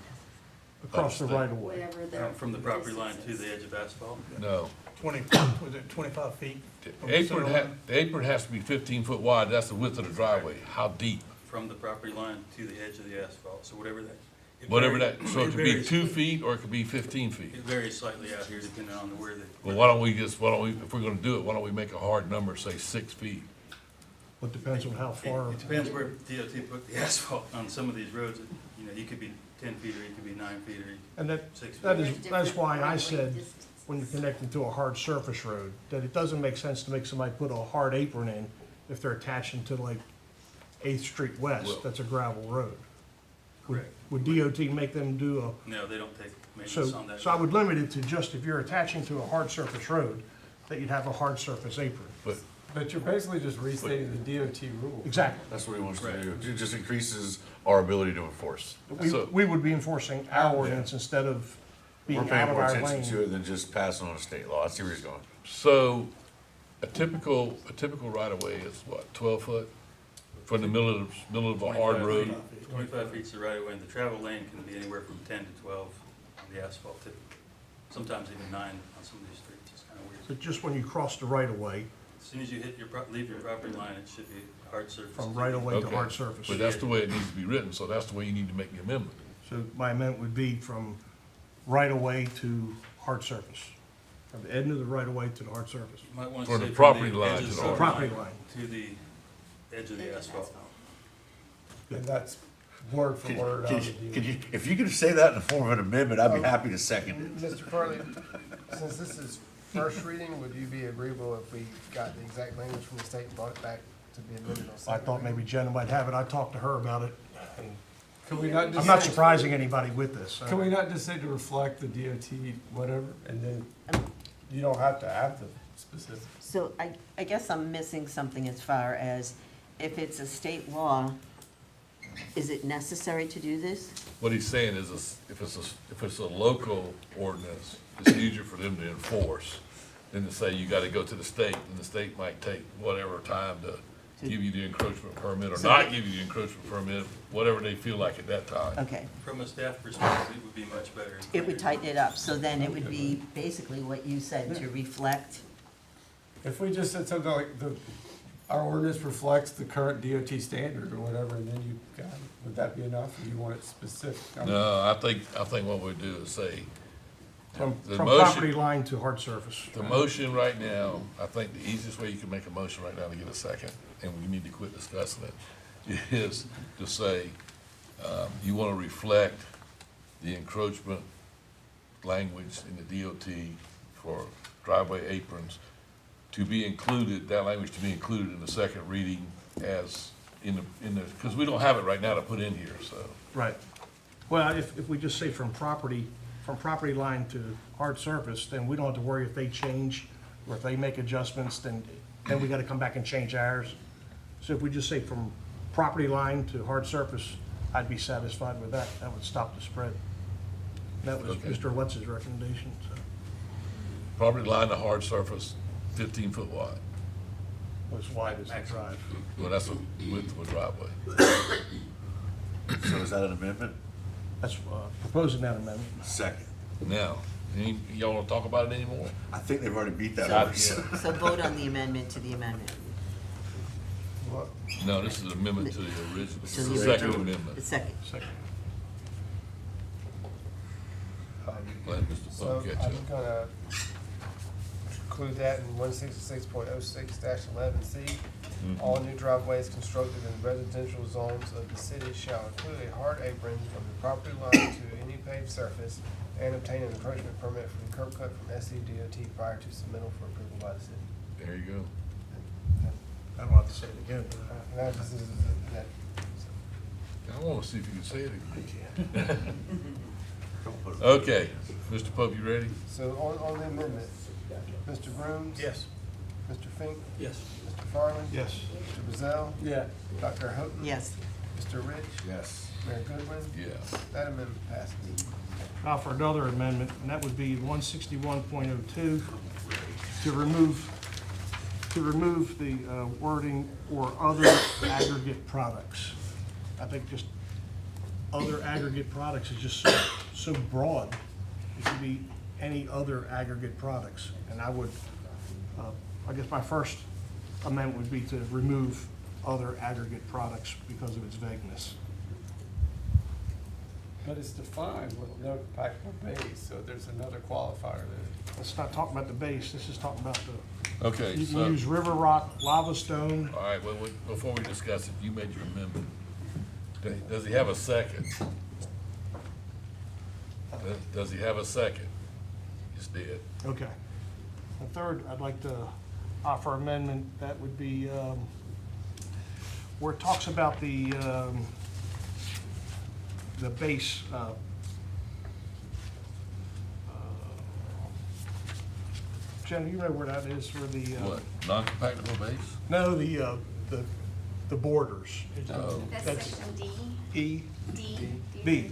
Across the right of way. Whatever the. From the property line to the edge of asphalt. No. 25 feet? The apron has to be 15 foot wide. That's the width of the driveway. How deep? From the property line to the edge of the asphalt, so whatever that. Whatever that, so it could be varies. 2 feet, or it could be 15 feet. It varies slightly out here depending on where the. Well, if we're gonna do it, why don't we make a hard number, say 6 feet? It depends on how far. It depends where DOT put the asphalt on some of these roads. You know, you could be 10 feet, or you could be 9 feet, or you And could be 6 feet. that's why I said, when you're connecting to a hard surface road, that it doesn't make sense to make somebody put a hard apron in if they're attaching to like 8th Street Well- West, that's a gravel road. Correct. Would DOT make them do No, they don't take maintenance on that. so I would limit it to just if you're attaching to a hard surface road, that you'd have a hard surface apron. But you're basically just restating the DOT rule. Exactly. That's what he wants to do. It just increases our ability to enforce. So We would be enforcing our ordinance instead of we're being paying out of more our attention to lane. it than just passing on a state law. I see where he's going. So, a typical right of way is what, 12 foot? From the middle of a hard 25 road? feet. 25 feet's the right of way, and the travel lane can be anywhere from 10 to 12 on the asphalt typically. Sometimes even 9 on some of these streets. It's kind of weird. But just when you cross the right of way, As soon as you hit leave your property line, it should be hard surface. from right of way to Okay. hard surface. But that's the way it needs to be written, so that's the way you need to make the amendment. So my amendment would be from right of way to hard surface. From the end of the right of way to the hard surface. You might want For to the say property from the line edge to of the the property line. to the edge of the asphalt. And that's word for word out of the DOT. If you could say that in the form of an amendment, I'd be happy to second it. Mr. Farley, since this is first reading, would you be agreeable if we got the exact language from the state and brought it back to be amended on I second? thought maybe Jenna might have it. I talked to her about it. and Can we not just I'm not say- surprising anybody with this. Can we not just say to reflect the DOT whatever, and then you don't have to have the specifics? So I guess I'm missing something as far as if it's a state law, is it necessary to do this? What he's saying is, if it's a local ordinance, it's easier for them to enforce than to say you gotta go to the state, and the state might take whatever time to give you the encroachment permit, or So not they- give you the encroachment permit, whatever they feel like at that time. Okay, From a staff perspective, it would be much better. it would tighten it up, so then it would be basically what you said, to reflect. If we just said something like our ordinance reflects the current DOT standard or whatever, and then you got it, would that be enough, or you want it specific? No, I think what we do is say, From the property motion, line to hard surface. the motion right now, I think the easiest way you can make a motion right now to get a second, and we need to quit discussing it, is to say, you wanna reflect the encroachment language in the DOT for driveway aprons to be included, that language to be included in the second reading as in the, because we don't have it right now to put in here, so. Right. Well, if we just say from property line to hard surface, then we don't have to worry if they change or if they make adjustments, then we gotta come back and change ours. So if we just say from property line to hard surface, I'd be satisfied with that. That would stop the spread. That was Okay. Mr. Lutz's recommendation, so. Property line to hard surface, 15-foot wide. As wide as the drive. Well, that's the width of a driveway. So is that an amendment? That's proposing that amendment. Second. Now, y'all wanna talk about it anymore? I think they've already beat that Not horse. yet. So vote on the amendment to the amendment. No, this is an amendment to the original, this To is the the second original. amendment. The second. Second. Let Mr. So Pope catch I'm up. gonna include that in 166.06-11C. All new driveways constructed in residential zones of the city shall include a hard apron from the property line to any paved surface and obtain an encroachment permit from the curb cut from SCDOT prior to submittal for approval by the city. There you go. I don't have to say it again. That is, that, I wanna see if you can say it again. Okay, Mr. Pope, you ready? so on the amendment, Mr. Grooms? Yes. Mr. Fink? Yes. Mr. Farley? Yes. Mr. Bazell? Yeah. Dr. Houghton? Yes. Mr. Rich? Yes. Mayor Goodwin? Yeah. That amendment passes. Now for another amendment, and that would be 161.02, to remove the wording or other aggregate products. I think just other aggregate products is just so broad. It could be any other aggregate products. And I would, I guess my first amendment would be to remove other aggregate products because of its vagueness. But it's defined with no compactable base, so there's another qualifier there. Let's not talk about the base, this is talking about the, Okay, you so, can use river rock, lava stone. all right, well, before we discuss it, you made your amendment. Does he have a second? Does he have a second? He's dead. Okay. The third, I'd like to offer amendment, that would be, where it talks about the base, Jenna, you know where that is, where the, What, non-compactable base? no, the borders. Oh. That's section D. E, D. B. D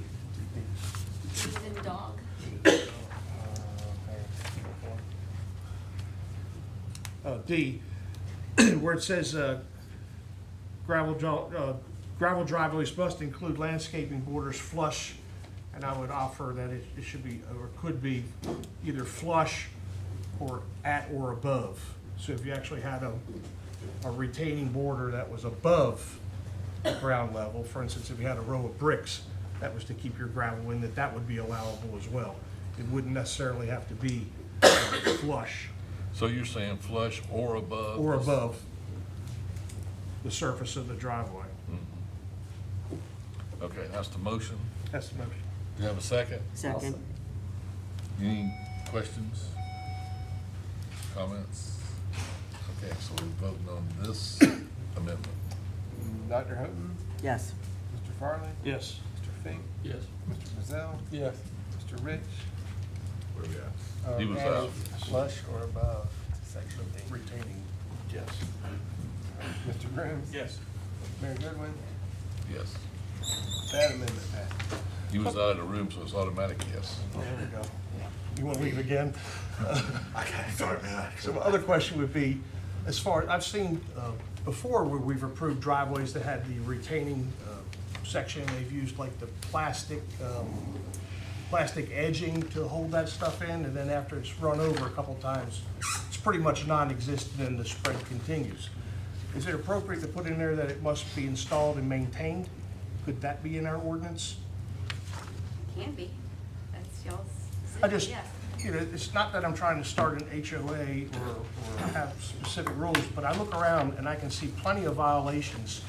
as in dog. D, where it says gravel driveways must include landscaping borders flush, and I would offer that it should be, or could be, either flush or at or above. So if you actually had a retaining border that was above ground level, for instance, if you had a row of bricks that was to keep your gravel in, that would be allowable as well. It wouldn't necessarily have to be flush. So you're saying flush or above? Or above the surface of the driveway. Okay, that's the motion. That's the motion. Do you have a second? Second. Any questions? Comments? Okay, so we're voting on this amendment. Dr. Houghton? Yes. Mr. Farley? Yes. Mr. Fink? Yes. Mr. Bazell? Yes. Mr. Rich? Where we at? He was adding out. Flush or above to section D. Retaining, yes. Mr. Grooms? Yes. Mayor Goodwin? Yes. That amendment passes. He was out of the room, so it's automatic yes. There we go. You want to leave again? Okay, sorry, man. So my other question would be, as far, I've seen before where we've approved driveways that had the retaining section, they've used like the plastic edging to hold that stuff in, and then after it's run over a couple times, it's pretty much non-existent and the spread continues. Is it appropriate to put in there that it must be installed and maintained? Could that be in our ordinance? Can be, that's y'all's I decision, just, yes. you know, it's not that I'm trying to start an HOA or have specific rules, but I look around and I can see plenty of violations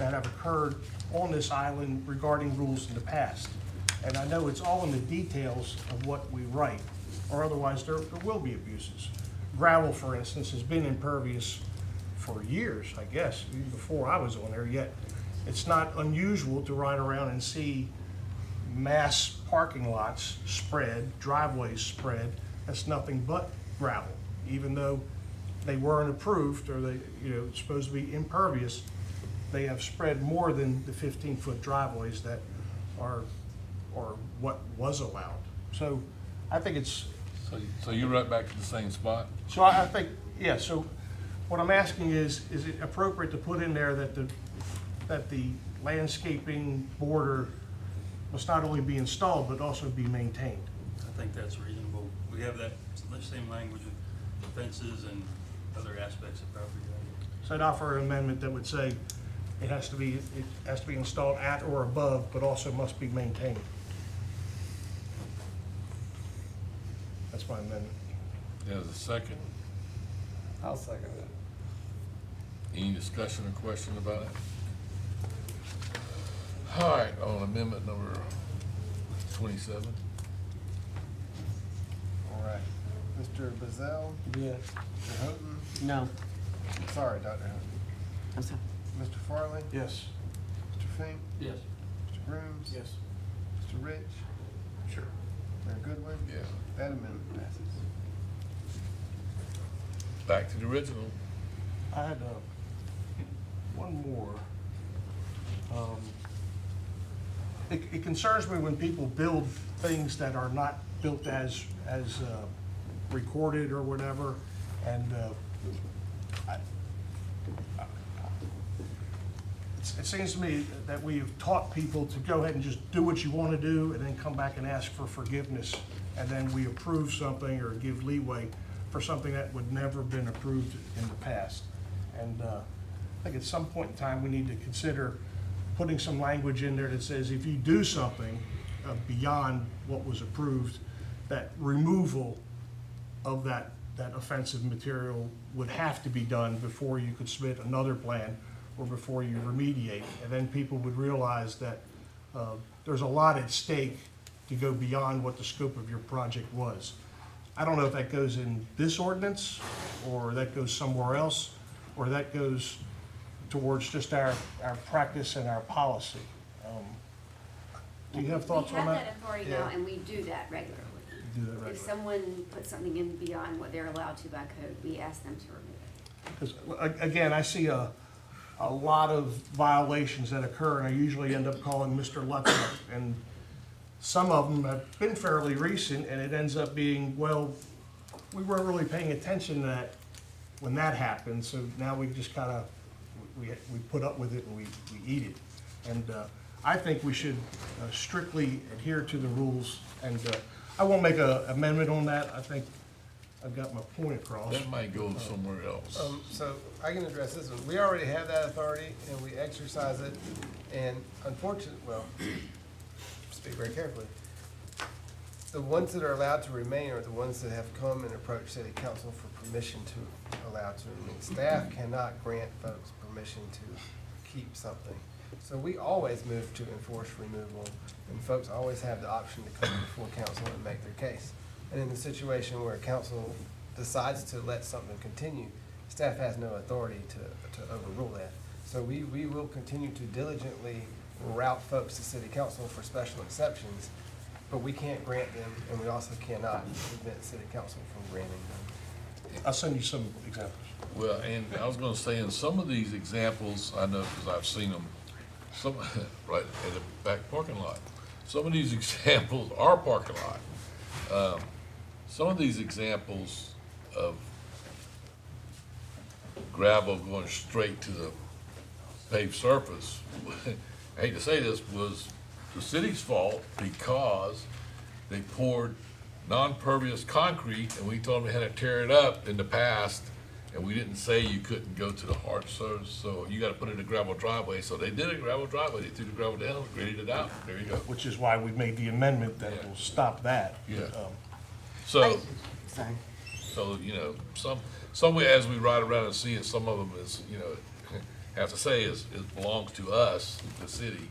that have occurred on this island regarding rules in the past. And I know it's all in the details of what we write, or otherwise there will be abuses. Gravel, for instance, has been impervious for years, I guess, even before I was on there, yet it's not unusual to ride around and see mass parking lots spread, driveways spread, that's nothing but gravel, even though they weren't approved or they, you know, supposed to be impervious, they have spread more than the 15-foot driveways that are, or what was allowed. So I think it's. So you're right back to the same spot? So I think, yeah, so what I'm asking is it appropriate to put in there that the landscaping border must not only be installed, but also be maintained? I think that's reasonable. We have that same language of fences and other aspects of property value. So I'd offer an amendment that would say it has to be installed at or above, but also must be maintained. That's my amendment. There's a second. I'll second it. Any discussion or question about it? All right, on amendment number 27. All right. Mr. Bazell? Yeah. Mr. Houghton? No. Sorry, Dr. Houghton. I'm sorry. Mr. Farley? Yes. Mr. Fink? Yes. Mr. Grooms? Yes. Mr. Rich? Sure. Mayor Goodwin? Yeah. That amendment passes. Back to the original. I had one more. It concerns me when people build things that are not built as recorded or whatever, and it seems to me that we have taught people to go ahead and just do what you want to do and then come back and ask for forgiveness, and then we approve something or give leeway for something that would never have been approved in the past. And I think at some point in time, we need to consider putting some language in there that says if you do something beyond what was approved, that removal of that offensive material would have to be done before you could submit another plan or before you remediate. And then people would realize that there's a lot at stake to go beyond what the scope of your project was. I don't know if that goes in this ordinance, or that goes somewhere else, or that goes towards just our practice and our policy. Do you have thoughts on We that? have that authority now, and we do that regularly. Do that regularly. If someone puts something in beyond what they're allowed to by code, we ask them to remove it. Because, again, I see a lot of violations that occur, and I usually end up calling Mr. Lutz up. And some of them have been fairly recent, and it ends up being, well, we weren't really paying attention to that when that happened, so now we just kind of, we put up with it and we eat it. And I think we should strictly adhere to the rules, and I won't make an amendment on that. I think I've got my point across. That might go somewhere else. So I can address this one. We already have that authority and we exercise it. And unfortunately, well, speak very carefully. The ones that are allowed to remain are the ones that have come and approached city council for permission to allow to remain. Staff cannot grant folks permission to keep something. So we always move to enforce removal, and folks always have the option to come before council and make their case. And in the situation where council decides to let something continue, staff has no authority to overrule that. So we will continue to diligently route folks to city council for special exceptions, but we can't grant them, and we also cannot prevent city council from granting them. I'll send you some examples. Well, and I was gonna say, in some of these examples, I know because I've seen them, some, right in the back parking lot. Some of these examples are parking lot. some of these examples of gravel going straight to the paved surface, I hate to say this, was the city's fault because they poured non-pervious concrete and we told them they had to tear it up in the past, and we didn't say you couldn't go to the hard surface, so you gotta put it in a gravel driveway. So they did a gravel driveway, they threw the gravel down, graded it out, there you go. Which is why we made the amendment that will stop that. Yeah. Um, So, Sorry. so, you know, some way as we ride around and see it, some of them is, you know, have to say is, it belongs to us, the city,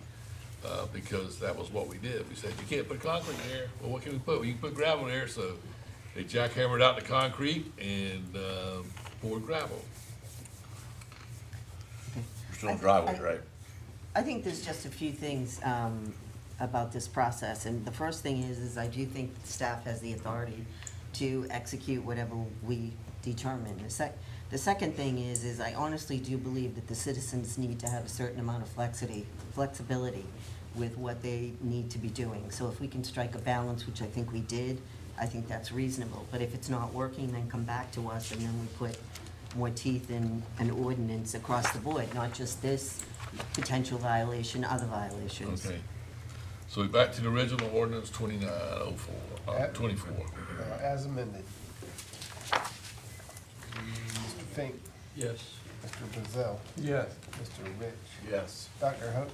because that was what we did. We said, you can't put concrete there. Well, what can we put? Well, you can put gravel there, so they jackhammered out the concrete and, poured gravel. We're still on driveway, right? I think there's just a few things about this process, and the first thing is I do think staff has the authority to execute whatever we determine. The second thing is I honestly do believe that the citizens need to have a certain amount of flexibility with what they need to be doing. So if we can strike a balance, which I think we did, I think that's reasonable. But if it's not working, then come back to us, and then we put more teeth in an ordinance across the board, not just this potential violation, other violations. Okay. So we're back to the original ordinance 2904, 24. As amended. Mr. Fink, Yes. Mr. Brazil, Yes. Mr. Rich, Yes. Dr. Houghton,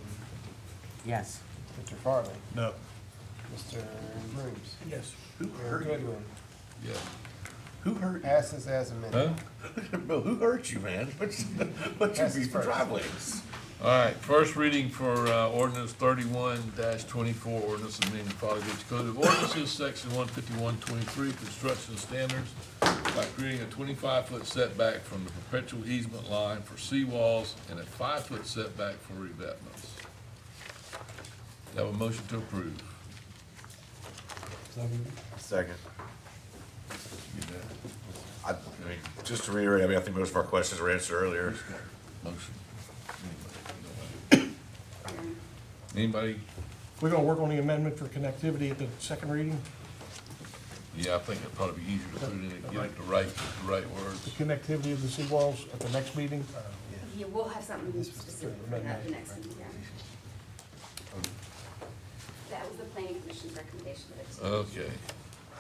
Yes. Mr. Farley, No. Mr. Grooms, Yes. Who Mayor hurt you? Goodwin. Yeah. Who hurt you? Passes as amended. Huh? Bill, who hurt you, man? What's your Passes beef for first. driveways? All right, first reading for ordinance 31-24, ordinance amending the Folly Beach Code of Ordinances, section 151-23, construction standards, by creating a 25-foot setback from the perpetual easement line for seawalls and a 5-foot setback for revetments. Have a motion to approve. Second. Get that? I mean, just to reiterate, I think most of our questions were answered earlier. Motion. Anybody? We're gonna work on the amendment for connectivity at the second reading, Yeah, I think it'd probably be easier to put it in and get it the right words. the connectivity of the seawalls at the next meeting. Yeah, we'll have something specific for that at the next meeting, yeah. That was the planning commission's recommendation of it. Okay.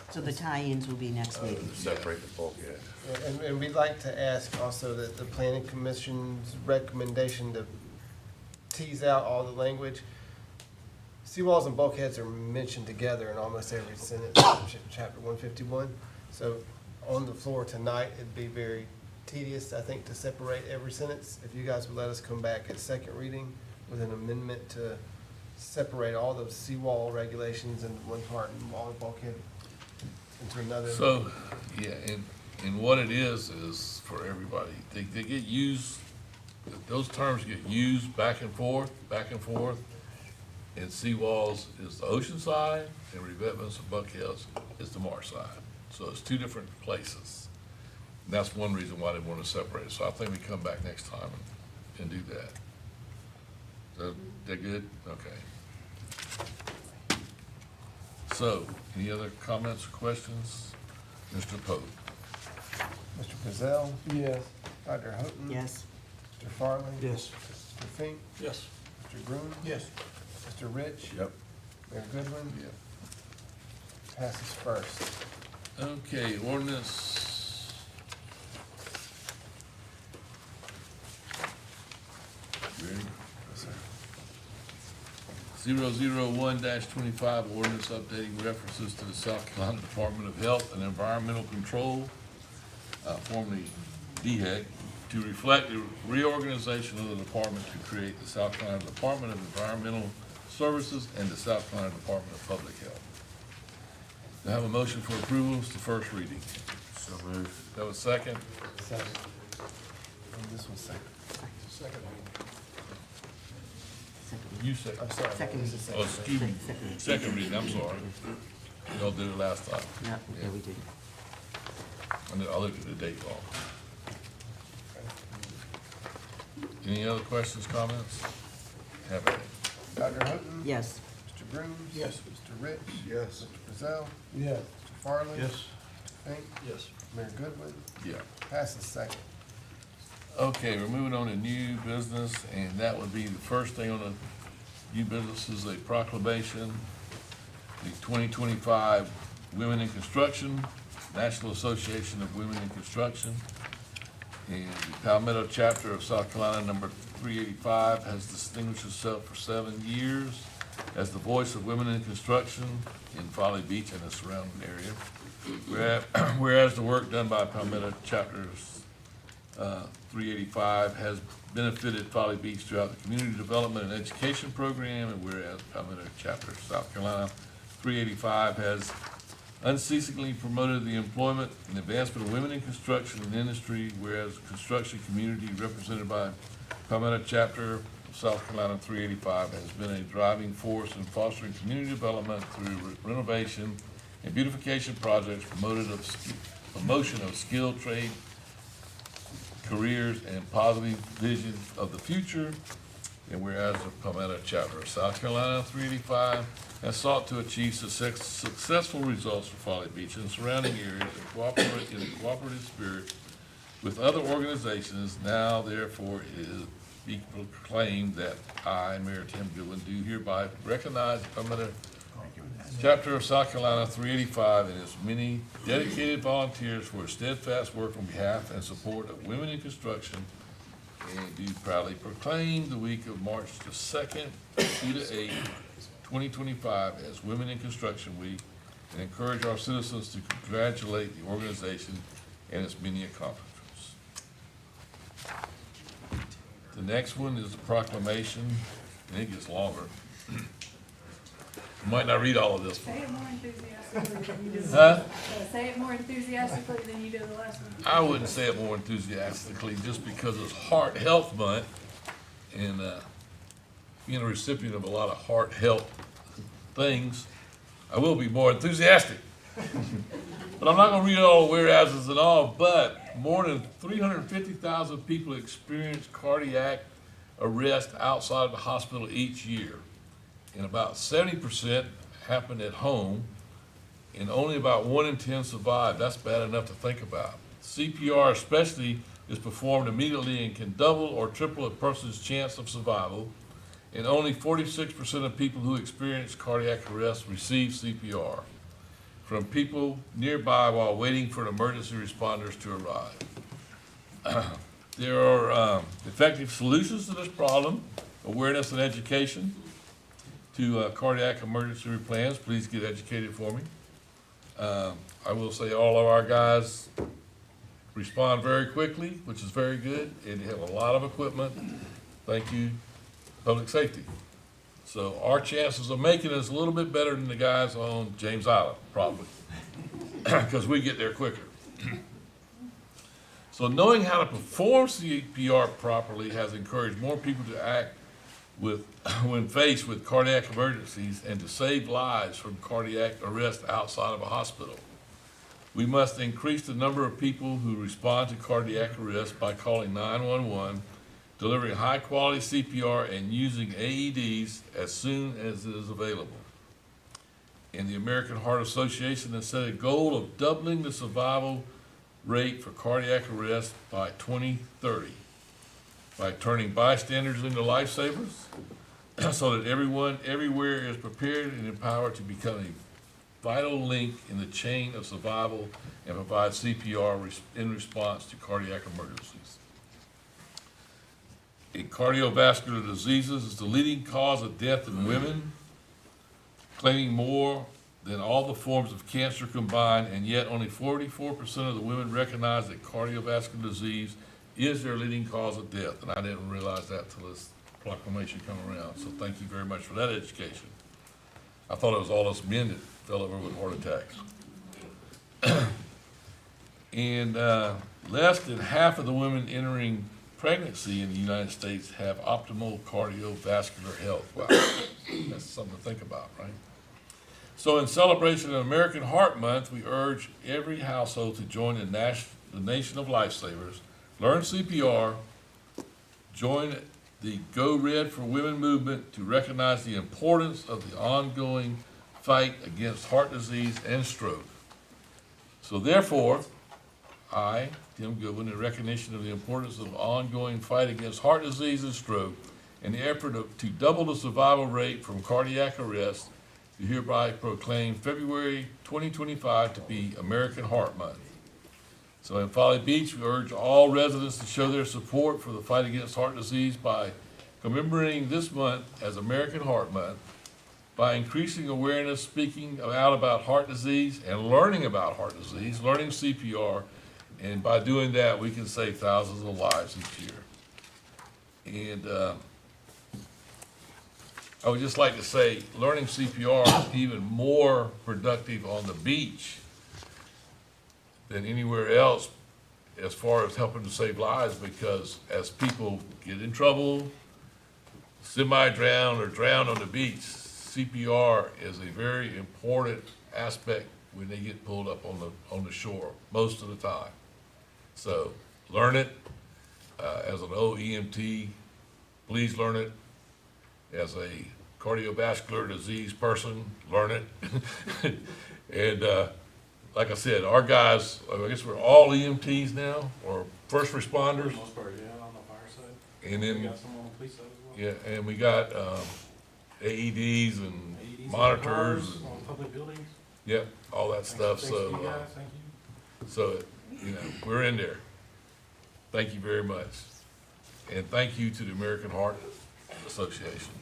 So the tie-ins will be next meeting. Separate the bulk, yeah. Yeah, and we'd like to ask also that the planning commission's recommendation to tease out all the language. Seawalls and bulkheads are mentioned together in almost every sentence in chapter 151. So on the floor tonight, it'd be very tedious, I think, to separate every sentence. If you guys would let us come back at second reading with an amendment to separate all the seawall regulations into one part and all the bulkhead into another. So, yeah, and what it is for everybody, they get used, those terms get used back and forth, and seawalls is the ocean side, and revetments and bulkheads is the marsh side. So it's two different places. And that's one reason why they want to separate it. So I think we come back next time and do that. So, they're good? Okay. So, any other comments or questions? Mr. Pope? Mr. Gazelle, Yes. Dr. Houghton. Yes. Mr. Farley. Yes. Mr. Fink, Yes. Mr. Groom. Yes. Mr. Rich. Yep. Mayor Goodwin. Yeah. Passes first. Okay, ordinance. Ready? Yes, sir. 001-25, ordinance updating references to the South Carolina Department of Health and Environmental Control, formerly DHEC, to reflect the reorganization of the department to create the South Carolina Department of Environmental Services and the South Carolina Department of Public Health. Do I have a motion for approval? It's the first reading. So moved. That was second. Second. And this was second. Second. You second. I'm sorry. Second. This is Oh, second. excuse me. Second reading, I'm sorry. Y'all did it last time. Yeah, yeah, we did. I looked at the date wrong. Any other questions, comments? Have at it. Dr. Houghton. Yes. Mr. Grooms. Yes. Mr. Rich. Yes. Mr. Brazell. Yes. Mr. Farley. Yes. Fink? Yes. Mayor Goodwin? Yeah. Passes second. Okay, we're moving on to new business, and that would be the first thing on the new business is a proclamation, the 2025 Women in Construction, National Association of Women in Construction, and the Palmetto chapter of South Carolina, number 385, has distinguished itself for 7 years as the voice of women in construction in Folly Beach and the surrounding area. Whereas the work done by Palmetto chapters 385 has benefited Folly Beach throughout the community development and education program, and whereas Palmetto chapter South Carolina 385 has unceasingly promoted the employment and advancement of women in construction and industry, whereas the construction community represented by Palmetto chapter South Carolina 385 has been a driving force in fostering community development through renovation and beautification projects, promotion of skilled trade careers and positive vision of the future. And whereas the Palmetto chapter of South Carolina 385 has sought to achieve successful results for Folly Beach and surrounding areas in a cooperative spirit with other organizations, now therefore it is be proclaimed that I, Mayor Tim Goodwin, do hereby recognize the Palmetto chapter of South Carolina 385 and its many dedicated volunteers for steadfast work on behalf and support of women in construction, and do proudly proclaim the week of March the 2nd, 2 to 8, 2025 as Women in Construction Week, and encourage our citizens to congratulate the organization and its many accomplishments. The next one is the proclamation, and it gets longer. Might not read all of this one. Say it more enthusiastically than you did. Huh? Say it more enthusiastically than you did the last one. I wouldn't say it more enthusiastically, just because it's Heart Health Month, and being a recipient of a lot of heart health things, I will be more enthusiastic. But I'm not gonna read all the whereases and all, but more than 350,000 people experience cardiac arrest outside of the hospital each year. And about 70% happen at home, and only about 1 in 10 survive. That's bad enough to think about. CPR especially is performed immediately and can double or triple a person's chance of survival, and only 46% of people who experience cardiac arrest receive CPR from people nearby while waiting for emergency responders to arrive. There are effective solutions to this problem, awareness and education to cardiac emergency plans. Please get educated for me. I will say all of our guys respond very quickly, which is very good, and they have a lot of equipment. Thank you, public safety. So our chances of making it is a little bit better than the guys on James Island, probably, because we get there quicker. So knowing how to perform CPR properly has encouraged more people to act when faced with cardiac emergencies and to save lives from cardiac arrest outside of a hospital. We must increase the number of people who respond to cardiac arrest by calling 911, delivering high-quality CPR, and using AEDs as soon as it is available. And the American Heart Association has set a goal of doubling the survival rate for cardiac arrest by 2030 by turning bystanders into lifesavers so that everyone everywhere is prepared and empowered to become a vital link in the chain of survival and provide CPR in response to cardiac emergencies. Cardiovascular diseases is the leading cause of death in women, claiming more than all the forms of cancer combined, and yet only 44% of the women recognize that cardiovascular disease is their leading cause of death. And I didn't realize that till this proclamation come around. So thank you very much for that education. I thought it was all us men that fell over with heart attacks. And less than half of the women entering pregnancy in the United States have optimal cardiovascular health. Wow, that's something to think about, right? So in celebration of American Heart Month, we urge every household to join the Nation of Lifesavers, learn CPR, join the Go Red for Women movement to recognize the importance of the ongoing fight against heart disease and stroke. So therefore, I, Tim Goodwin, in recognition of the importance of ongoing fight against heart disease and stroke and the effort to double the survival rate from cardiac arrest, do hereby proclaim February 2025 to be American Heart Month. So in Folly Beach, we urge all residents to show their support for the fight against heart disease by commemorating this month as American Heart Month, by increasing awareness, speaking out about heart disease and learning about heart disease, learning CPR, and by doing that, we can save thousands of lives each year. And I would just like to say, learning CPR is even more productive on the beach than anywhere else as far as helping to save lives, because as people get in trouble, semi-drown or drown on the beach, CPR is a very important aspect when they get pulled up on the shore, most of the time. So learn it as an OEMT, please learn it. As a cardiovascular disease person, learn it. And like I said, our guys, I guess we're all EMTs now, or first responders. Most part, yeah, on the fire side. And then, We got some on the police side as well. yeah, and we got AEDs and AEDs on monitors. cars, and- on public buildings. Yep, all that stuff, Thanks to so, you guys, thank you. so, you know, we're in there. Thank you very much. And thank you to the American Heart Association.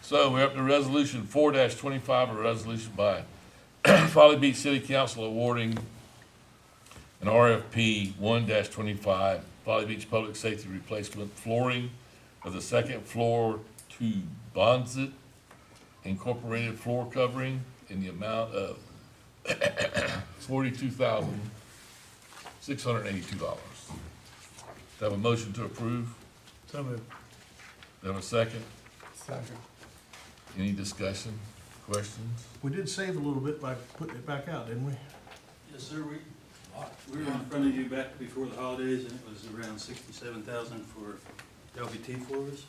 So we're up to resolution 4-25, a resolution by Folly Beach City Council awarding an RFP 1-25, Folly Beach Public Safety Replacement Flooring of the second floor to Bonzit Incorporated floor covering in the amount of $42,682. Do I have a motion to approve? So moved. Do I have a second? Second. Any discussion, questions? We did save a little bit by putting it back out, didn't we? Yes, sir, we were in front of you back before the holidays, and it was around 67,000 for LVT floors.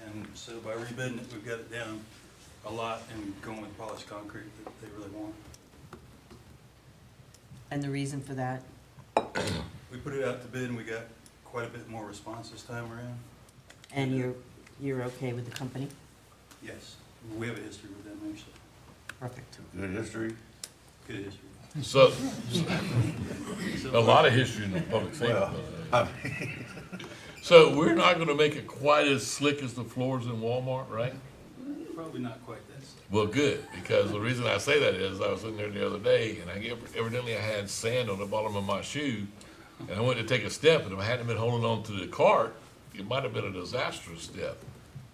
And so by rebidding it, we've got it down a lot and going with polished concrete that they really want. And the reason for that? We put it out to bid and we got quite a bit more response this time around. And you're okay with the company? Yes, we have a history with them actually. Perfect. Good history. Good history. So, a lot of history in the public safety. Well, I mean, So we're not gonna make it quite as slick as the floors in Walmart, right? Probably not quite that slick. Well, good, because the reason I say that is I was in there the other day and evidently I had sand on the bottom of my shoe and I went to take a step, and if I hadn't been holding on to the cart, it might have been a disastrous step.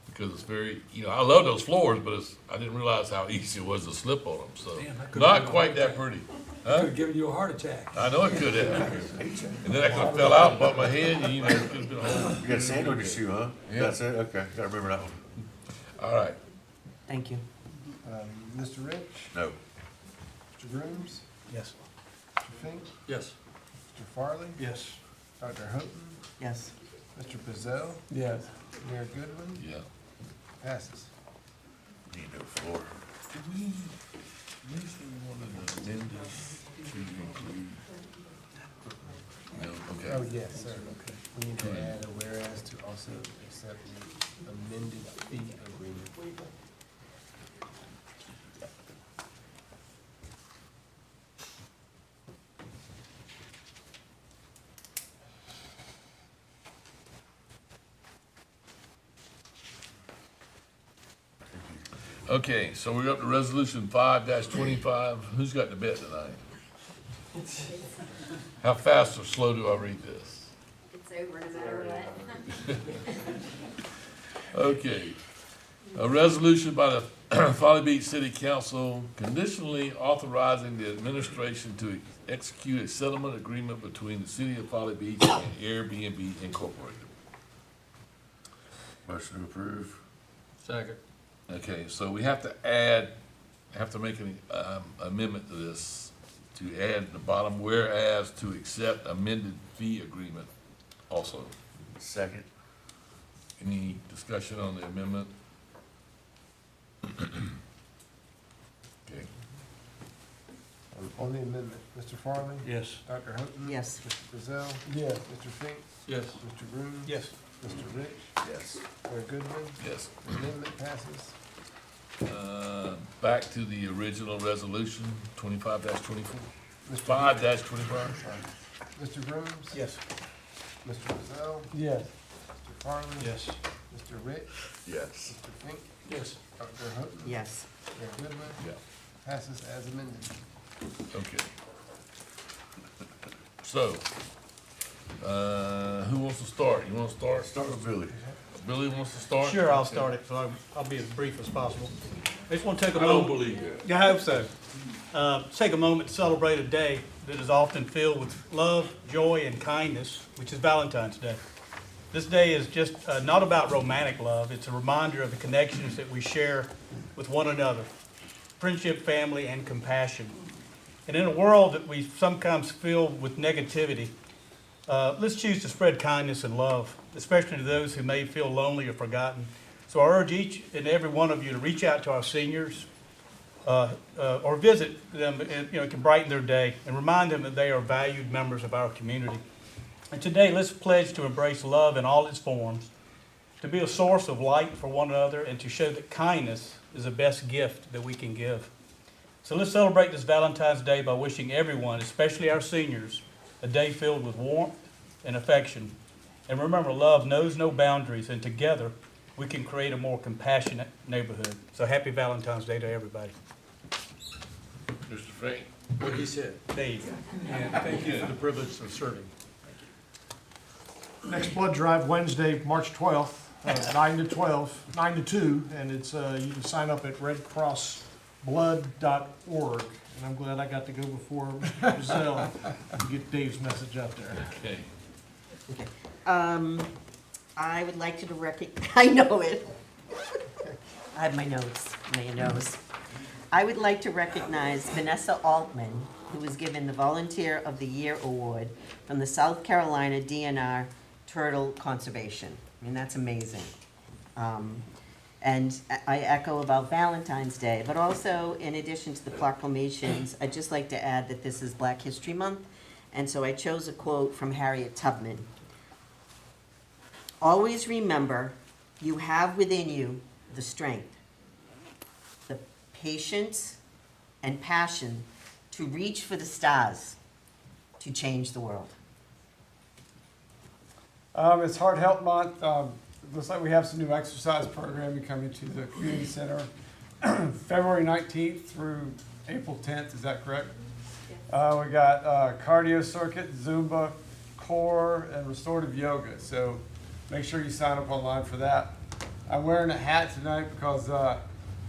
Because it's very, I love those floors, but I didn't realize how easy it was to slip on them, so. Damn, that could've Not been a quite heart that attack. pretty. Could have given you a heart attack. I know it could have. And then I could have fell out and bumped my head, and it could have been a whole. you got sand on your shoe, huh? Yeah. That's it, okay, gotta remember that one. All right. Thank you. Mr. Rich, No. Mr. Grooms, Yes. Mr. Fink, Yes. Mr. Farley, Yes. Dr. Houghton, Yes. Mr. Pizzell, Yes. Mayor Goodwin, Yeah. passes. Need no floor. Did we say we wanted to amend this to include? No, okay. Oh, yes, sir. Okay. We need to add a whereas to also accept the amended fee agreement. Okay, so we're up to resolution 5-25. Who's got the bet tonight? How fast or slow do I read this? It's over no matter what. Okay. A resolution by the Folly Beach City Council conditionally authorizing the administration to execute a settlement agreement between the City of Folly Beach and Airbnb Incorporated. Motion to approve. Second. Okay, so we have to make an amendment to this, to add the bottom whereas to accept amended fee agreement also. Second. Any discussion on the amendment? Okay. On the amendment, Mr. Farley? Yes. Dr. Houghton? Yes. Mr. Frizell? Yes. Mr. Fink? Yes. Mr. Grooms? Yes. Mr. Rich? Yes. Mayor Goodman? Yes. Amendment passes. Back to the original resolution, 25-24. Mr. 5-25. Mr. Grooms? Yes. Mr. Frizell? Yes. Mr. Farley? Yes. Mr. Rich? Yes. Mr. Fink? Yes. Dr. Houghton? Yes. Mayor Goodman? Yeah, Passes as amended. okay. So, who wants to start? You wanna start? Start with Billy. Billy wants to start? Sure, I'll start it, so I'll be as brief as possible. I just want to take a I don't moment. believe that. Yeah, I hope so. Take a moment to celebrate a day that is often filled with love, joy, and kindness, which is Valentine's Day. This day is just not about romantic love. It's a reminder of the connections that we share with one another, friendship, family, and compassion. And in a world that we sometimes fill with negativity, let's choose to spread kindness and love, especially to those who may feel lonely or forgotten. So I urge each and every one of you to reach out to our seniors or visit them, and it can brighten their day and remind them that they are valued members of our community. And today, let's pledge to embrace love in all its forms, to be a source of light for one another, and to show that kindness is the best gift that we can give. So let's celebrate this Valentine's Day by wishing everyone, especially our seniors, a day filled with warmth and affection. And remember, love knows no boundaries, and together we can create a more compassionate neighborhood. So happy Valentine's Day to everybody. Mr. Fink? What he said. There you go. And thank you for the privilege of serving. Next blood drive, Wednesday, March 12th, 9 to 2, and it's, you can sign up at redcrossblood.org. And I'm glad I got to go before Giselle to get Dave's message out there. Okay. Okay. I would like to I know it. I have my notes, my nose. I would like to recognize Vanessa Altman, who was given the Volunteer of the Year Award from the South Carolina DNR Turtle Conservation. I mean, that's amazing. And I echo about Valentine's Day, but also in addition to the proclamations, I'd just like to add that this is Black History Month, and so I chose a quote from Harriet Tubman. Always remember, you have within you the strength, the patience and passion to reach for the stars, to change the world. It's Heart Health Month. Looks like we have some new exercise programming coming to the community center February 19th through April 10th. Is that correct? Yes. We got cardio circuit, Zumba, core, and restorative yoga. So make sure you sign up online for that. I'm wearing a hat tonight because I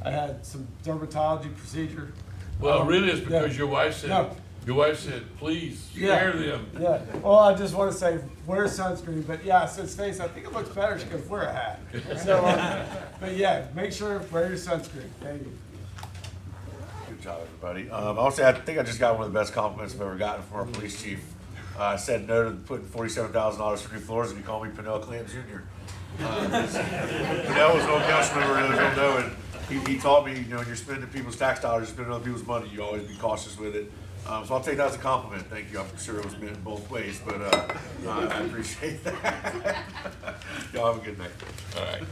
had some dermatology procedure. Well, really, it's because yeah. your wife said, No. your wife said, please spare them. Yeah. Well, I just want to say wear sunscreen, but yeah, since Stace, I think it looks better. She goes wear a hat. So, but yeah, make sure to wear your sunscreen. Thank you. Good job, everybody. Also, I think I just got one of the best compliments I've ever gotten from our police chief. I said no to putting $47,000 for new floors, and he called me Pinnell Clam Jr. Pinnell was an old council member, really don't know, and he taught me, when you're spending people's tax dollars, you're spending other people's money, you always be cautious with it. So I'll take that as a compliment. Thank you. I'm sure it was meant both ways, but I appreciate that. Y'all have a good night. All right.